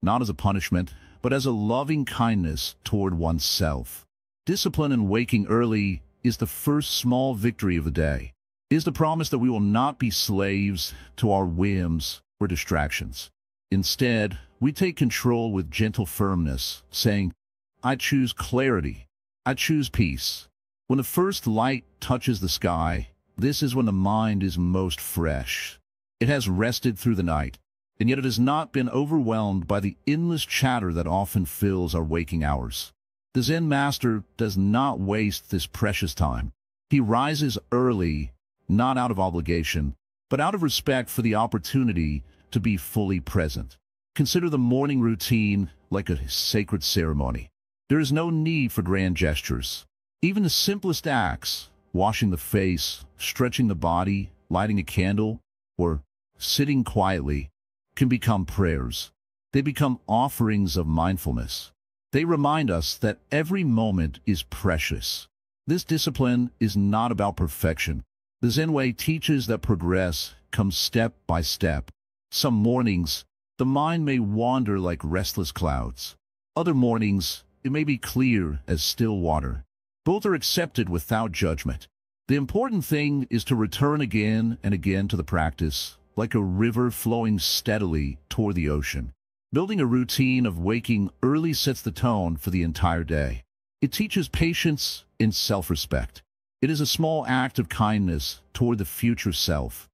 not as a punishment, but as a loving kindness toward oneself. Discipline in waking early is the first small victory of the day. It is the promise that we will not be slaves to our whims or distractions. Instead, we take control with gentle firmness, saying, "I choose clarity. I choose peace." When the first light touches the sky, this is when the mind is most fresh. It has rested through the night, and yet it has not been overwhelmed by the endless chatter that often fills our waking hours. The Zen master does not waste this precious time. He rises early, not out of obligation, but out of respect for the opportunity to be fully present. Consider the morning routine like a sacred ceremony. There is no need for grand gestures. Even the simplest acts, washing the face, stretching the body, lighting a candle, or sitting quietly, can become prayers. They become offerings of mindfulness. They remind us that every moment is precious. This discipline is not about perfection. The Zen way teaches that progress comes step by step. Some mornings, the mind may wander like restless clouds. Other mornings, it may be clear as still water. Both are accepted without judgment. The important thing is to return again and again to the practice, like a river flowing steadily toward the ocean. Building a routine of waking early sets the tone for the entire day. It teaches patience and self-respect. It is a small act of kindness toward the future self,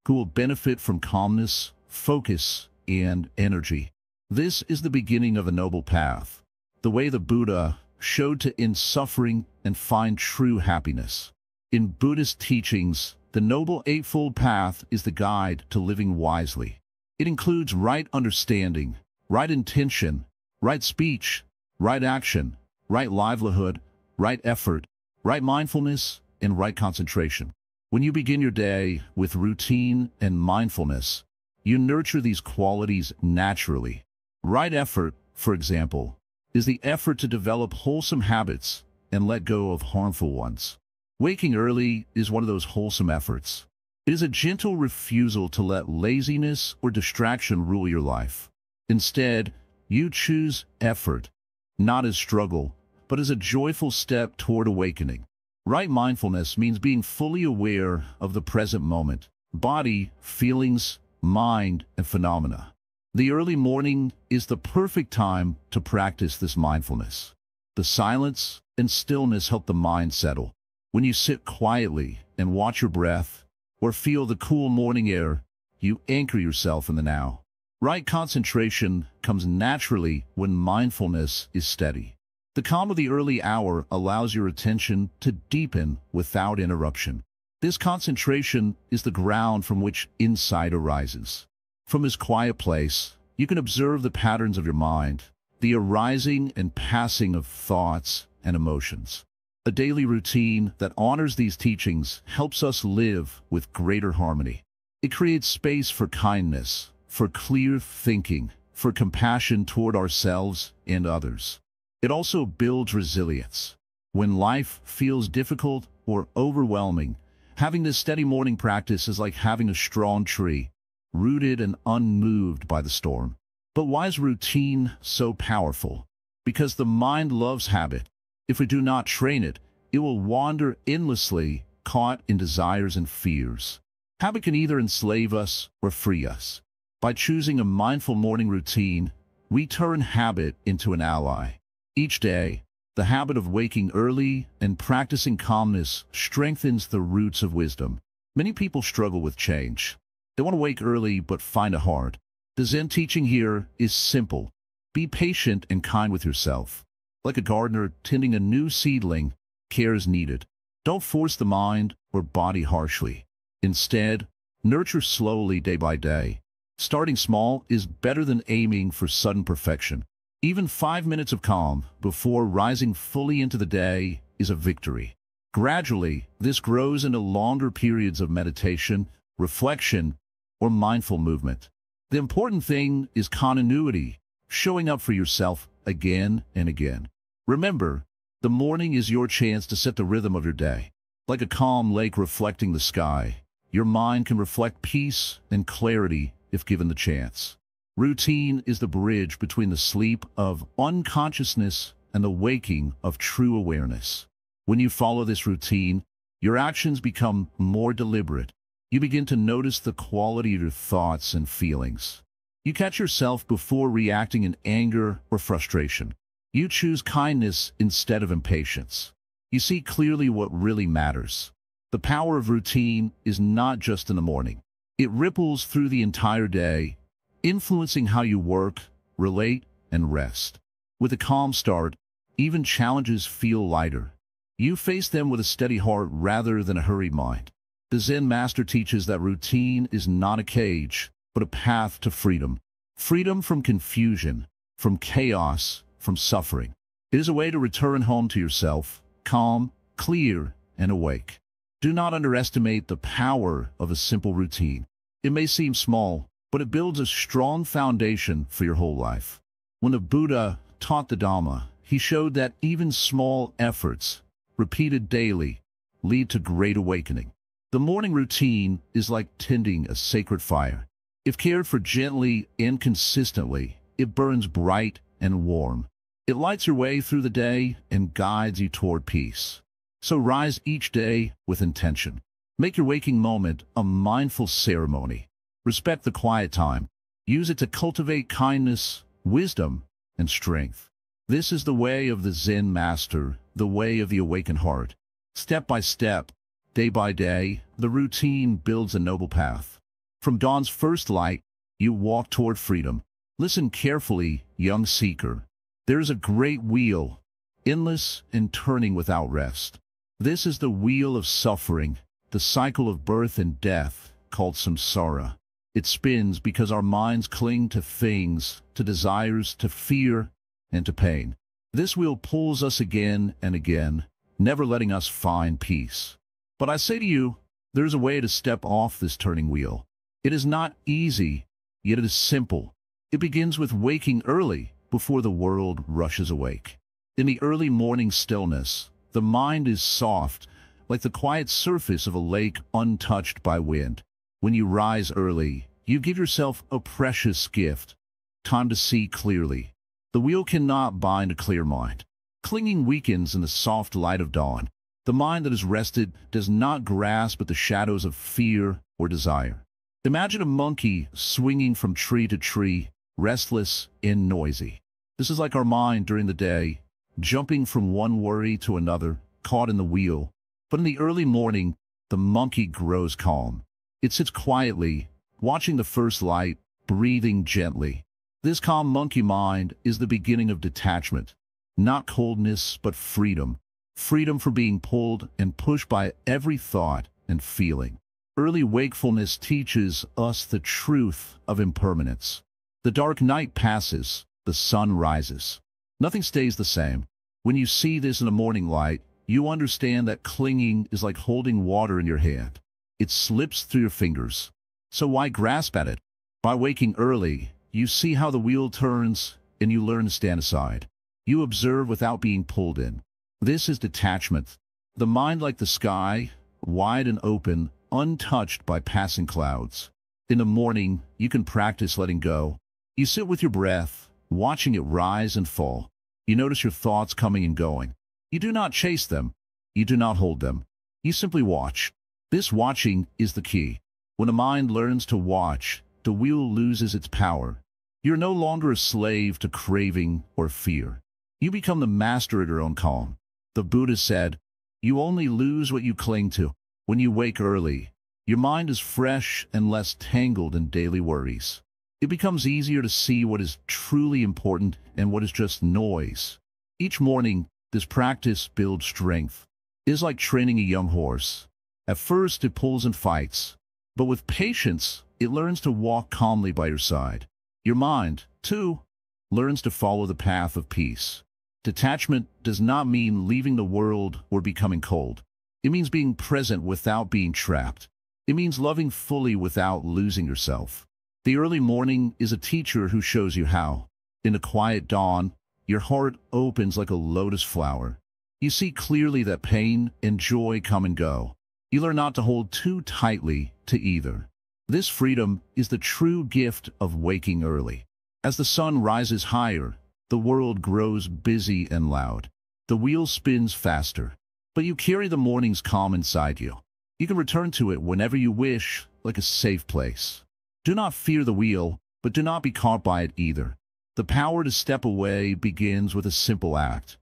who will benefit from calmness, focus, and energy. This is the beginning of a noble path, the way the Buddha showed to end suffering and find true happiness. In Buddhist teachings, the Noble Eightfold Path is the guide to living wisely. It includes right understanding, right intention, right speech, right action, right livelihood, right effort, right mindfulness, and right concentration. When you begin your day with routine and mindfulness, you nurture these qualities naturally. Right effort, for example, is the effort to develop wholesome habits and let go of harmful ones. Waking early is one of those wholesome efforts. It is a gentle refusal to let laziness or distraction rule your life. Instead, you choose effort, not as struggle, but as a joyful step toward awakening. Right mindfulness means being fully aware of the present moment, body, feelings, mind, and phenomena. The early morning is the perfect time to practice this mindfulness. The silence and stillness help the mind settle. When you sit quietly and watch your breath, or feel the cool morning air, you anchor yourself in the now. Right concentration comes naturally when mindfulness is steady. The calm of the early hour allows your attention to deepen without interruption. This concentration is the ground from which insight arises. From this quiet place, you can observe the patterns of your mind, the arising and passing of thoughts and emotions. A daily routine that honors these teachings helps us live with greater harmony. It creates space for kindness, for clear thinking, for compassion toward ourselves and others. It also builds resilience. When life feels difficult or overwhelming, having this steady morning practice is like having a strong tree, rooted and unmoved by the storm. But why is routine so powerful? Because the mind loves habit. If we do not train it, it will wander endlessly, caught in desires and fears. Habit can either enslave us or free us. By choosing a mindful morning routine, we turn habit into an ally. Each day, the habit of waking early and practicing calmness strengthens the roots of wisdom. Many people struggle with change. They want to wake early but find it hard. The Zen teaching here is simple. Be patient and kind with yourself. Like a gardener tending a new seedling, care is needed. Don't force the mind or body harshly. Instead, nurture slowly day by day. Starting small is better than aiming for sudden perfection. Even 5 minutes of calm before rising fully into the day is a victory. Gradually, this grows into longer periods of meditation, reflection, or mindful movement. The important thing is continuity, showing up for yourself again and again. Remember, the morning is your chance to set the rhythm of your day. Like a calm lake reflecting the sky, your mind can reflect peace and clarity if given the chance. Routine is the bridge between the sleep of unconsciousness and the waking of true awareness. When you follow this routine, your actions become more deliberate. You begin to notice the quality of your thoughts and feelings. You catch yourself before reacting in anger or frustration. You choose kindness instead of impatience. You see clearly what really matters. The power of routine is not just in the morning. It ripples through the entire day, influencing how you work, relate, and rest. With a calm start, even challenges feel lighter. You face them with a steady heart rather than a hurried mind. The Zen master teaches that routine is not a cage, but a path to freedom. Freedom from confusion, from chaos, from suffering. It is a way to return home to yourself, calm, clear, and awake. Do not underestimate the power of a simple routine. It may seem small, but it builds a strong foundation for your whole life. When the Buddha taught the Dhamma, he showed that even small efforts, repeated daily, lead to great awakening. The morning routine is like tending a sacred fire. If cared for gently and consistently, it burns bright and warm. It lights your way through the day and guides you toward peace. So rise each day with intention. Make your waking moment a mindful ceremony. Respect the quiet time. Use it to cultivate kindness, wisdom, and strength. This is the way of the Zen master, the way of the awakened heart. Step by step, day by day, the routine builds a noble path. From dawn's first light, you walk toward freedom. Listen carefully, young seeker. There is a great wheel, endless and turning without rest. This is the wheel of suffering, the cycle of birth and death, called samsara. It spins because our minds cling to things, to desires, to fear, and to pain. This wheel pulls us again and again, never letting us find peace. But I say to you, there is a way to step off this turning wheel. It is not easy, yet it is simple. It begins with waking early, before the world rushes awake. In the early morning stillness, the mind is soft, like the quiet surface of a lake untouched by wind. When you rise early, you give yourself a precious gift, time to see clearly. The wheel cannot bind a clear mind. Clinging weakens in the soft light of dawn. The mind that is rested does not grasp at the shadows of fear or desire. Imagine a monkey swinging from tree to tree, restless and noisy. This is like our mind during the day, jumping from one worry to another, caught in the wheel. But in the early morning, the monkey grows calm. It sits quietly, watching the first light, breathing gently. This calm monkey mind is the beginning of detachment. Not coldness, but freedom. Freedom from being pulled and pushed by every thought and feeling. Early wakefulness teaches us the truth of impermanence. The dark night passes, the sun rises. Nothing stays the same. When you see this in the morning light, you understand that clinging is like holding water in your hand. It slips through your fingers. So why grasp at it? By waking early, you see how the wheel turns, and you learn to stand aside. You observe without being pulled in. This is detachment. The mind like the sky, wide and open, untouched by passing clouds. In the morning, you can practice letting go. You sit with your breath, watching it rise and fall. You notice your thoughts coming and going. You do not chase them. You do not hold them. You simply watch. This watching is the key. When a mind learns to watch, the wheel loses its power. You're no longer a slave to craving or fear. You become the master of your own calm. The Buddha said, "You only lose what you cling to." When you wake early, your mind is fresh and less tangled in daily worries. It becomes easier to see what is truly important and what is just noise. Each morning, this practice builds strength. It is like training a young horse. At first, it pulls and fights, but with patience, it learns to walk calmly by your side. Your mind, too, learns to follow the path of peace. Detachment does not mean leaving the world or becoming cold. It means being present without being trapped. It means loving fully without losing yourself. The early morning is a teacher who shows you how. In the quiet dawn, your heart opens like a lotus flower. You see clearly that pain and joy come and go. You learn not to hold too tightly to either. This freedom is the true gift of waking early. As the sun rises higher, the world grows busy and loud. The wheel spins faster, but you carry the morning's calm inside you. You can return to it whenever you wish, like a safe place. Do not fear the wheel, but do not be caught by it either. The power to step away begins with a simple act.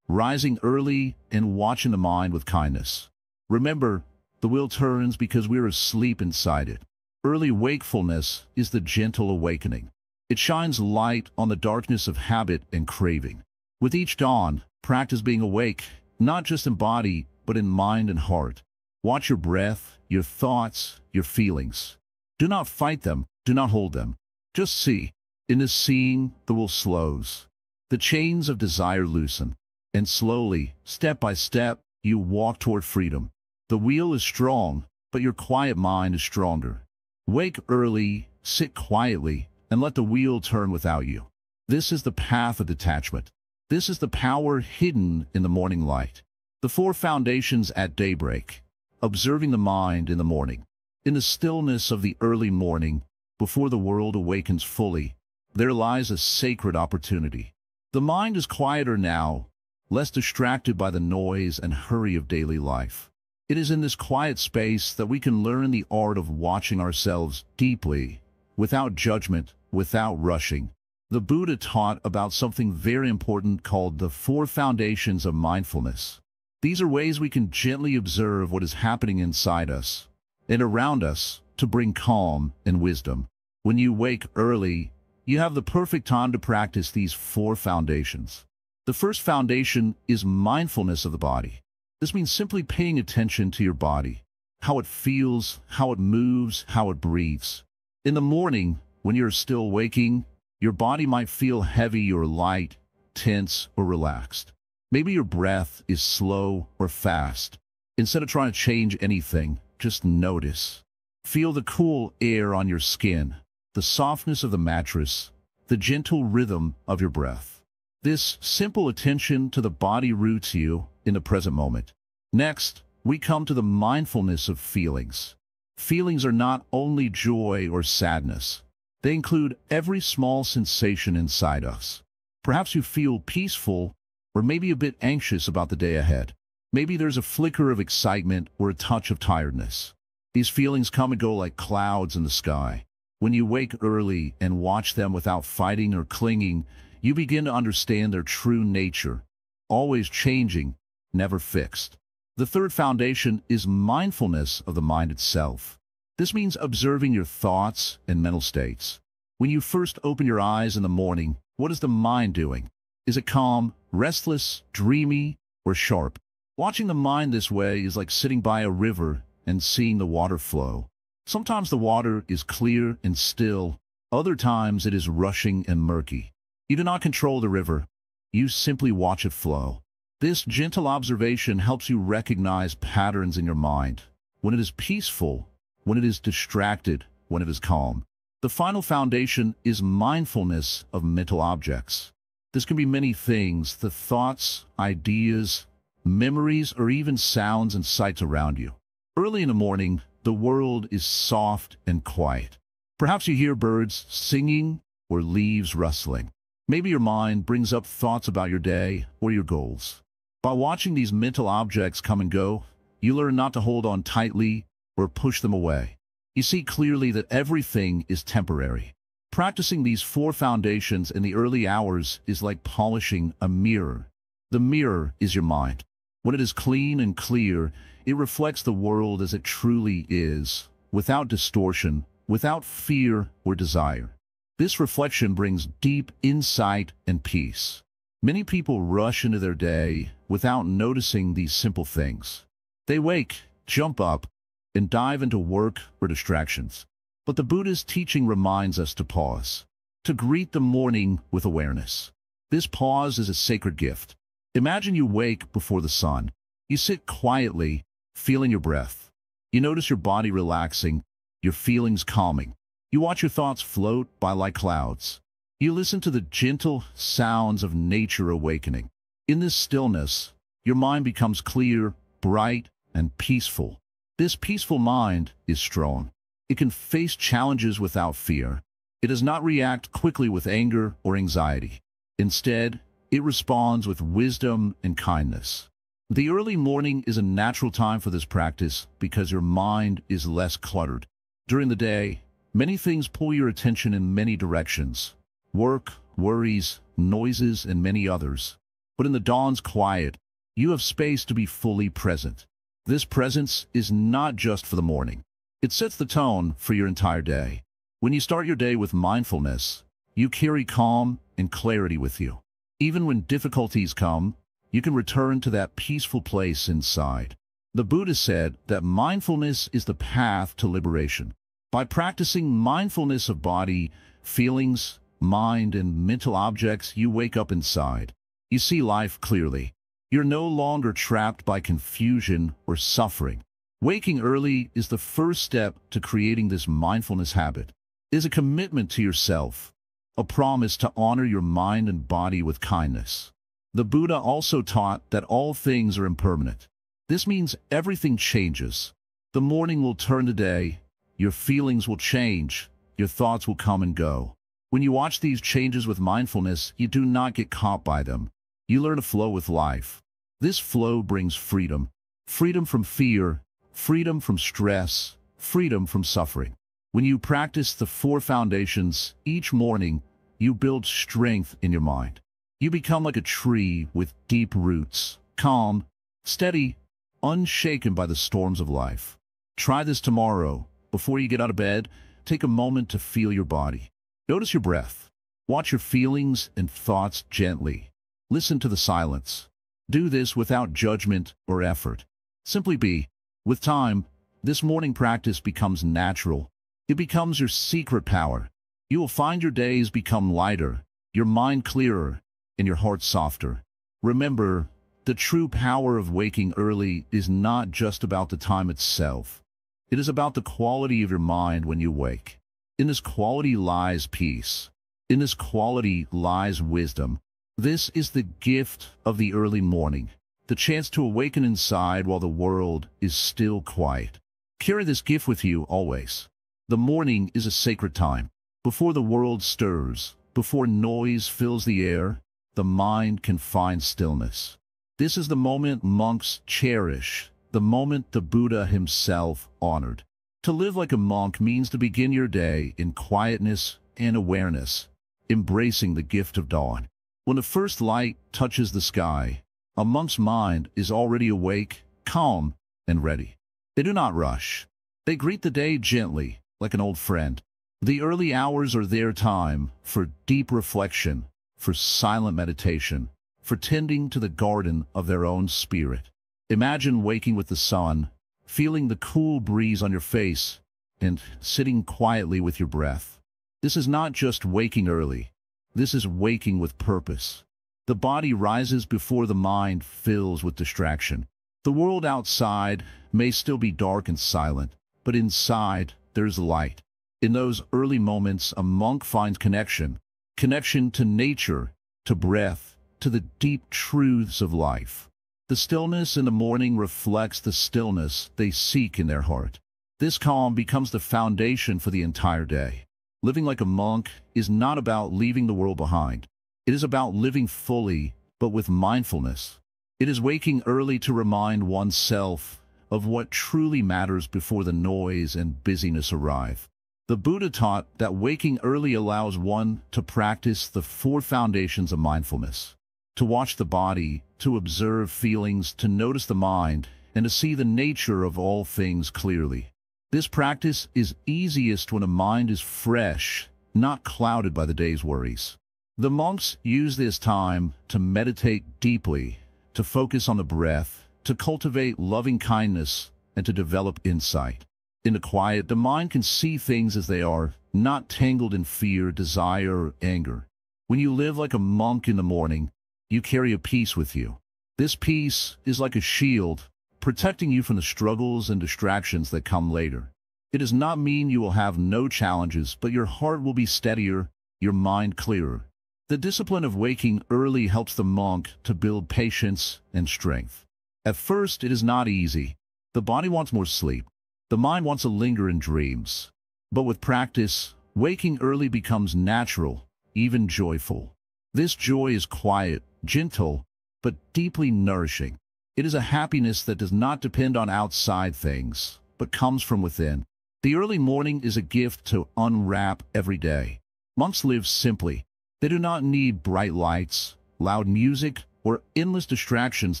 Rising early and watching the mind with kindness. Remember, the wheel turns because we're asleep inside it. Early wakefulness is the gentle awakening. It shines light on the darkness of habit and craving. With each dawn, practice being awake, not just in body, but in mind and heart. Watch your breath, your thoughts, your feelings. Do not fight them, do not hold them. Just see. In this seeing, the wheel slows. The chains of desire loosen. And slowly, step by step, you walk toward freedom. The wheel is strong, but your quiet mind is stronger. Wake early, sit quietly, and let the wheel turn without you. This is the path of detachment. This is the power hidden in the morning light. The 4 foundations at daybreak. Observing the mind in the morning. In the stillness of the early morning, before the world awakens fully, there lies a sacred opportunity. The mind is quieter now, less distracted by the noise and hurry of daily life. It is in this quiet space that we can learn the art of watching ourselves deeply, without judgment, without rushing. The Buddha taught about something very important called the 4 foundations of mindfulness. These are ways we can gently observe what is happening inside us and around us to bring calm and wisdom. When you wake early, you have the perfect time to practice these 4 foundations. The first foundation is mindfulness of the body. This means simply paying attention to your body, how it feels, how it moves, how it breathes. In the morning, when you're still waking, your body might feel heavy or light, tense or relaxed. Maybe your breath is slow or fast. Instead of trying to change anything, just notice. Feel the cool air on your skin, the softness of the mattress, the gentle rhythm of your breath. This simple attention to the body roots you in the present moment. Next, we come to the mindfulness of feelings. Feelings are not only joy or sadness. They include every small sensation inside us. Perhaps you feel peaceful or maybe a bit anxious about the day ahead. Maybe there's a flicker of excitement or a touch of tiredness. These feelings come and go like clouds in the sky. When you wake early and watch them without fighting or clinging, you begin to understand their true nature, always changing, never fixed. The third foundation is mindfulness of the mind itself. This means observing your thoughts and mental states. When you first open your eyes in the morning, what is the mind doing? Is it calm, restless, dreamy, or sharp? Watching the mind this way is like sitting by a river and seeing the water flow. Sometimes the water is clear and still, other times it is rushing and murky. You do not control the river, you simply watch it flow. This gentle observation helps you recognize patterns in your mind, when it is peaceful, when it is distracted, when it is calm. The final foundation is mindfulness of mental objects. This can be many things, the thoughts, ideas, memories, or even sounds and sights around you. Early in the morning, the world is soft and quiet. Perhaps you hear birds singing or leaves rustling. Maybe your mind brings up thoughts about your day or your goals. By watching these mental objects come and go, you learn not to hold on tightly or push them away. You see clearly that everything is temporary. Practicing these 4 foundations in the early hours is like polishing a mirror. The mirror is your mind. When it is clean and clear, it reflects the world as it truly is, without distortion, without fear or desire. This reflection brings deep insight and peace. Many people rush into their day without noticing these simple things. They wake, jump up, and dive into work or distractions. But the Buddhist teaching reminds us to pause, to greet the morning with awareness. This pause is a sacred gift. Imagine you wake before the sun. You sit quietly, feeling your breath. You notice your body relaxing, your feelings calming. You watch your thoughts float by like clouds. You listen to the gentle sounds of nature awakening. In this stillness, your mind becomes clear, bright, and peaceful. This peaceful mind is strong. It can face challenges without fear. It does not react quickly with anger or anxiety. Instead, it responds with wisdom and kindness. The early morning is a natural time for this practice because your mind is less cluttered. During the day, many things pull your attention in many directions. Work, worries, noises, and many others. But in the dawn's quiet, you have space to be fully present. This presence is not just for the morning. It sets the tone for your entire day. When you start your day with mindfulness, you carry calm and clarity with you. Even when difficulties come, you can return to that peaceful place inside. The Buddha said that mindfulness is the path to liberation. By practicing mindfulness of body, feelings, mind, and mental objects, you wake up inside. You see life clearly. You're no longer trapped by confusion or suffering. Waking early is the first step to creating this mindfulness habit. It is a commitment to yourself, a promise to honor your mind and body with kindness. The Buddha also taught that all things are impermanent. This means everything changes. The morning will turn to day, your feelings will change, your thoughts will come and go. When you watch these changes with mindfulness, you do not get caught by them. You learn to flow with life. This flow brings freedom. Freedom from fear, freedom from stress, freedom from suffering. When you practice the 4 foundations each morning, you build strength in your mind. You become like a tree with deep roots, calm, steady, unshaken by the storms of life. Try this tomorrow. Before you get out of bed, take a moment to feel your body. Notice your breath. Watch your feelings and thoughts gently. Listen to the silence. Do this without judgment or effort. Simply be. With time, this morning practice becomes natural. It becomes your secret power. You will find your days become lighter, your mind clearer, and your heart softer. Remember, the true power of waking early is not just about the time itself. It is about the quality of your mind when you wake. In this quality lies peace. In this quality lies wisdom. This is the gift of the early morning, the chance to awaken inside while the world is still quiet. Carry this gift with you always. The morning is a sacred time. Before the world stirs, before noise fills the air, the mind can find stillness. This is the moment monks cherish, the moment the Buddha himself honored. To live like a monk means to begin your day in quietness and awareness, embracing the gift of dawn. When the first light touches the sky, a monk's mind is already awake, calm, and ready. They do not rush. They greet the day gently, like an old friend. The early hours are their time for deep reflection, for silent meditation, for tending to the garden of their own spirit. Imagine waking with the sun, feeling the cool breeze on your face, and sitting quietly with your breath. This is not just waking early. This is waking with purpose. The body rises before the mind fills with distraction. The world outside may still be dark and silent, but inside there's light. In those early moments, a monk finds connection to nature, to breath, to the deep truths of life. The stillness in the morning reflects the stillness they seek in their heart. This calm becomes the foundation for the entire day. Living like a monk is not about leaving the world behind. It is about living fully, but with mindfulness. It is waking early to remind oneself of what truly matters before the noise and busyness arrive. The Buddha taught that waking early allows one to practice the four foundations of mindfulness: to watch the body, to observe feelings, to notice the mind, and to see the nature of all things clearly. This practice is easiest when a mind is fresh, not clouded by the day's worries. The monks use this time to meditate deeply, to focus on the breath, to cultivate loving kindness, and to develop insight. In the quiet, the mind can see things as they are, not tangled in fear, desire, or anger. When you live like a monk in the morning, you carry a peace with you. This peace is like a shield, protecting you from the struggles and distractions that come later. It does not mean you will have no challenges, but your heart will be steadier, your mind clearer. The discipline of waking early helps the monk to build patience and strength. At first, it is not easy. The body wants more sleep. The mind wants to linger in dreams. But with practice, waking early becomes natural, even joyful. This joy is quiet, gentle, but deeply nourishing. It is a happiness that does not depend on outside things, but comes from within. The early morning is a gift to unwrap every day. Monks live simply. They do not need bright lights, loud music, or endless distractions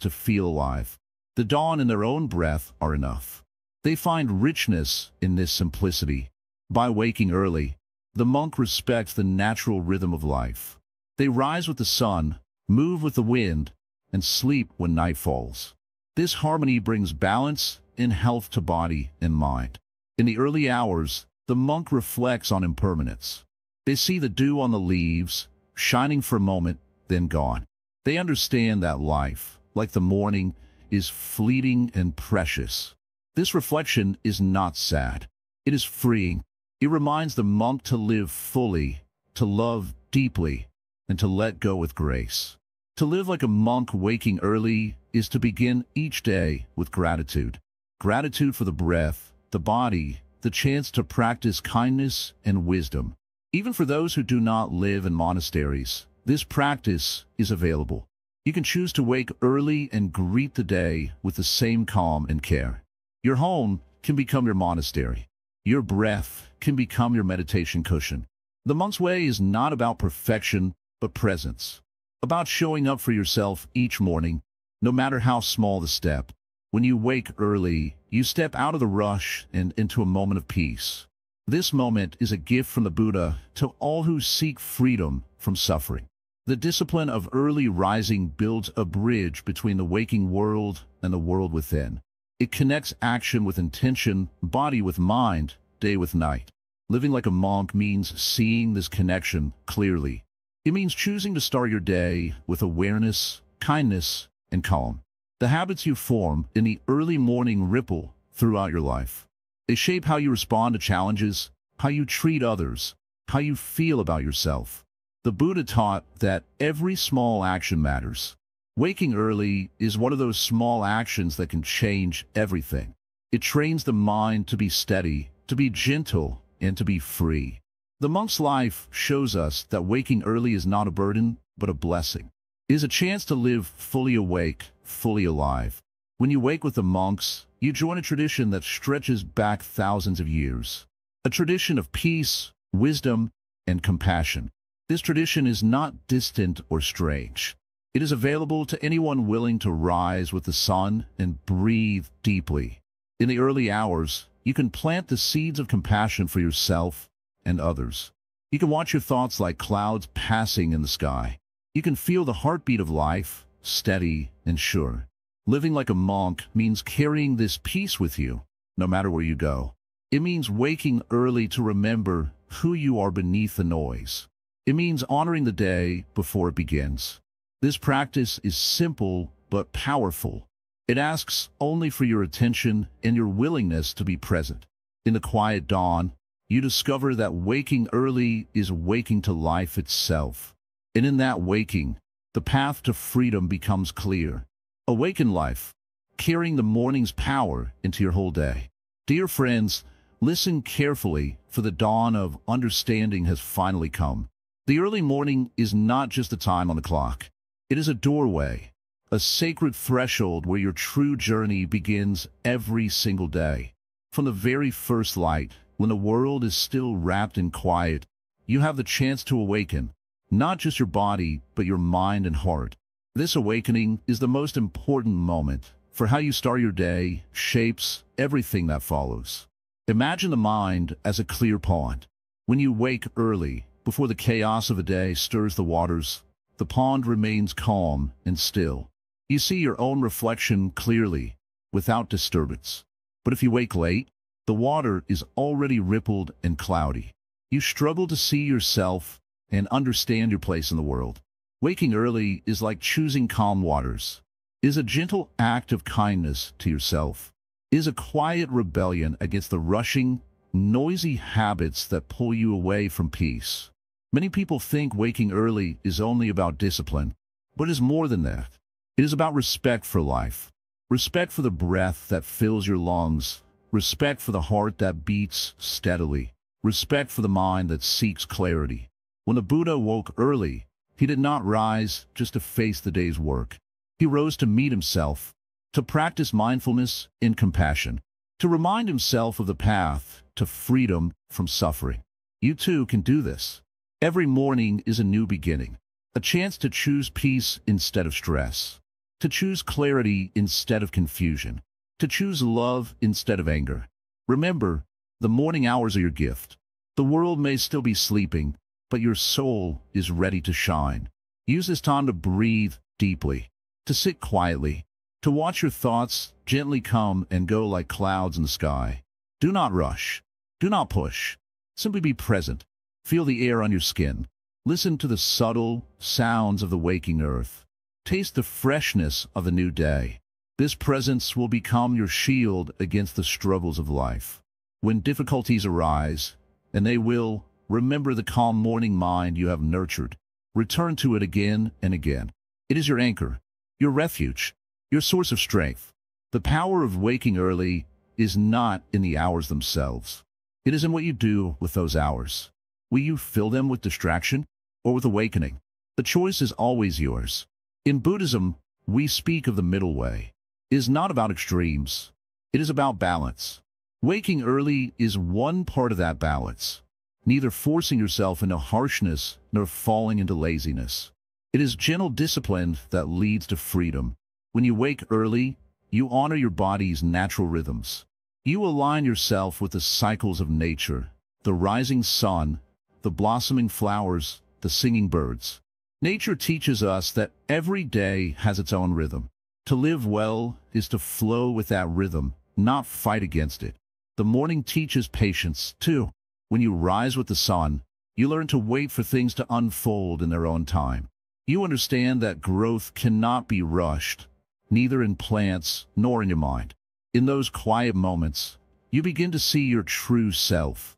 to feel alive. The dawn and their own breath are enough. They find richness in this simplicity. By waking early, the monk respects the natural rhythm of life. They rise with the sun, move with the wind, and sleep when night falls. This harmony brings balance and health to body and mind. In the early hours, the monk reflects on impermanence. They see the dew on the leaves, shining for a moment, then gone. They understand that life, like the morning, is fleeting and precious. This reflection is not sad. It is freeing. It reminds the monk to live fully, to love deeply, and to let go with grace. To live like a monk waking early is to begin each day with gratitude. Gratitude for the breath, the body, the chance to practice kindness and wisdom. Even for those who do not live in monasteries, this practice is available. You can choose to wake early and greet the day with the same calm and care. Your home can become your monastery. Your breath can become your meditation cushion. The monk's way is not about perfection, but presence. About showing up for yourself each morning, no matter how small the step. When you wake early, you step out of the rush and into a moment of peace. This moment is a gift from the Buddha to all who seek freedom from suffering. The discipline of early rising builds a bridge between the waking world and the world within. It connects action with intention, body with mind, day with night. Living like a monk means seeing this connection clearly. It means choosing to start your day with awareness, kindness, and calm. The habits you form in the early morning ripple throughout your life. They shape how you respond to challenges, how you treat others, how you feel about yourself. The Buddha taught that every small action matters. Waking early is one of those small actions that can change everything. It trains the mind to be steady, to be gentle, and to be free. The monk's life shows us that waking early is not a burden, but a blessing. is a chance to live fully awake, fully alive. When you wake with the monks, you join a tradition that stretches back thousands of years. A tradition of peace, wisdom, and compassion. This tradition is not distant or strange. It is available to anyone willing to rise with the sun and breathe deeply. In the early hours, you can plant the seeds of compassion for yourself and others. You can watch your thoughts like clouds passing in the sky. You can feel the heartbeat of life, steady and sure. Living like a monk means carrying this peace with you, no matter where you go. It means waking early to remember who you are beneath the noise. It means honoring the day before it begins. This practice is simple but powerful. It asks only for your attention and your willingness to be present. In the quiet dawn, you discover that waking early is waking to life itself. And in that waking, the path to freedom becomes clear. Awaken life, carrying the morning's power into your whole day. Dear friends, listen carefully, for the dawn of understanding has finally come. The early morning is not just a time on the clock. It is a doorway, a sacred threshold where your true journey begins every single day. From the very first light, when the world is still wrapped in quiet, you have the chance to awaken, not just your body, but your mind and heart. This awakening is the most important moment, for how you start your day shapes everything that follows. Imagine the mind as a clear pond. When you wake early, before the chaos of a day stirs the waters, the pond remains calm and still. You see your own reflection clearly, without disturbance. But if you wake late, the water is already rippled and cloudy. You struggle to see yourself and understand your place in the world. Waking early is like choosing calm waters. It is a gentle act of kindness to yourself. It is a quiet rebellion against the rushing, noisy habits that pull you away from peace. Many people think waking early is only about discipline, but it is more than that. It is about respect for life, respect for the breath that fills your lungs, respect for the heart that beats steadily, respect for the mind that seeks clarity. When the Buddha woke early, he did not rise just to face the day's work. He rose to meet himself, to practice mindfulness and compassion, to remind himself of the path to freedom from suffering. You too can do this. Every morning is a new beginning, a chance to choose peace instead of stress, to choose clarity instead of confusion, to choose love instead of anger. Remember, the morning hours are your gift. The world may still be sleeping, but your soul is ready to shine. Use this time to breathe deeply, to sit quietly, to watch your thoughts gently come and go like clouds in the sky. Do not rush. Do not push. Simply be present. Feel the air on your skin. Listen to the subtle sounds of the waking earth. Taste the freshness of a new day. This presence will become your shield against the struggles of life. When difficulties arise, and they will, remember the calm morning mind you have nurtured. Return to it again and again. It is your anchor, your refuge, your source of strength. The power of waking early is not in the hours themselves. It is in what you do with those hours. Will you fill them with distraction or with awakening? The choice is always yours. In Buddhism, we speak of the middle way. It is not about extremes. It is about balance. Waking early is one part of that balance, neither forcing yourself into harshness nor falling into laziness. It is gentle discipline that leads to freedom. When you wake early, you honor your body's natural rhythms. You align yourself with the cycles of nature, the rising sun, the blossoming flowers, the singing birds. Nature teaches us that every day has its own rhythm. To live well is to flow with that rhythm, not fight against it. The morning teaches patience, too. When you rise with the sun, you learn to wait for things to unfold in their own time. You understand that growth cannot be rushed, neither in plants nor in your mind. In those quiet moments, you begin to see your true self.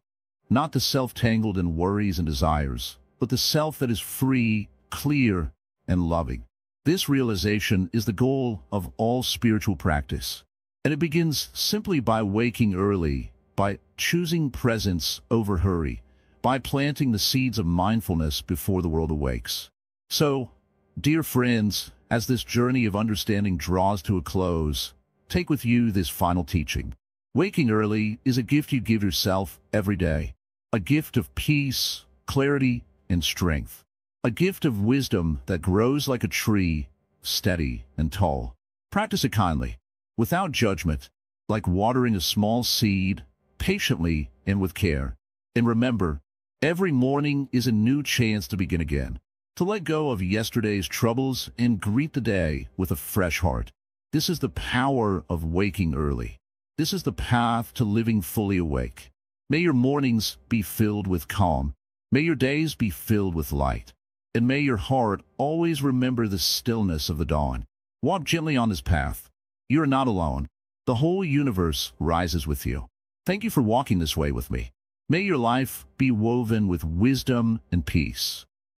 Not the self tangled in worries and desires, but the self that is free, clear, and loving. This realization is the goal of all spiritual practice. And it begins simply by waking early, by choosing presence over hurry, by planting the seeds of mindfulness before the world awakes. So, Dear friends, as this journey of understanding draws to a close, take with you this final teaching. Waking early is a gift you give yourself every day. A gift of peace, clarity, and strength. A gift of wisdom that grows like a tree, steady and tall. Practice it kindly, without judgment, like watering a small seed, patiently and with care. And remember, every morning is a new chance to begin again, to let go of yesterday's troubles and greet the day with a fresh heart. This is the power of waking early. This is the path to living fully awake. May your mornings be filled with calm. May your days be filled with light. And may your heart always remember the stillness of the dawn. Walk gently on this path. You are not alone. The whole universe rises with you. Thank you for walking this way with me. May your life be woven with wisdom and peace.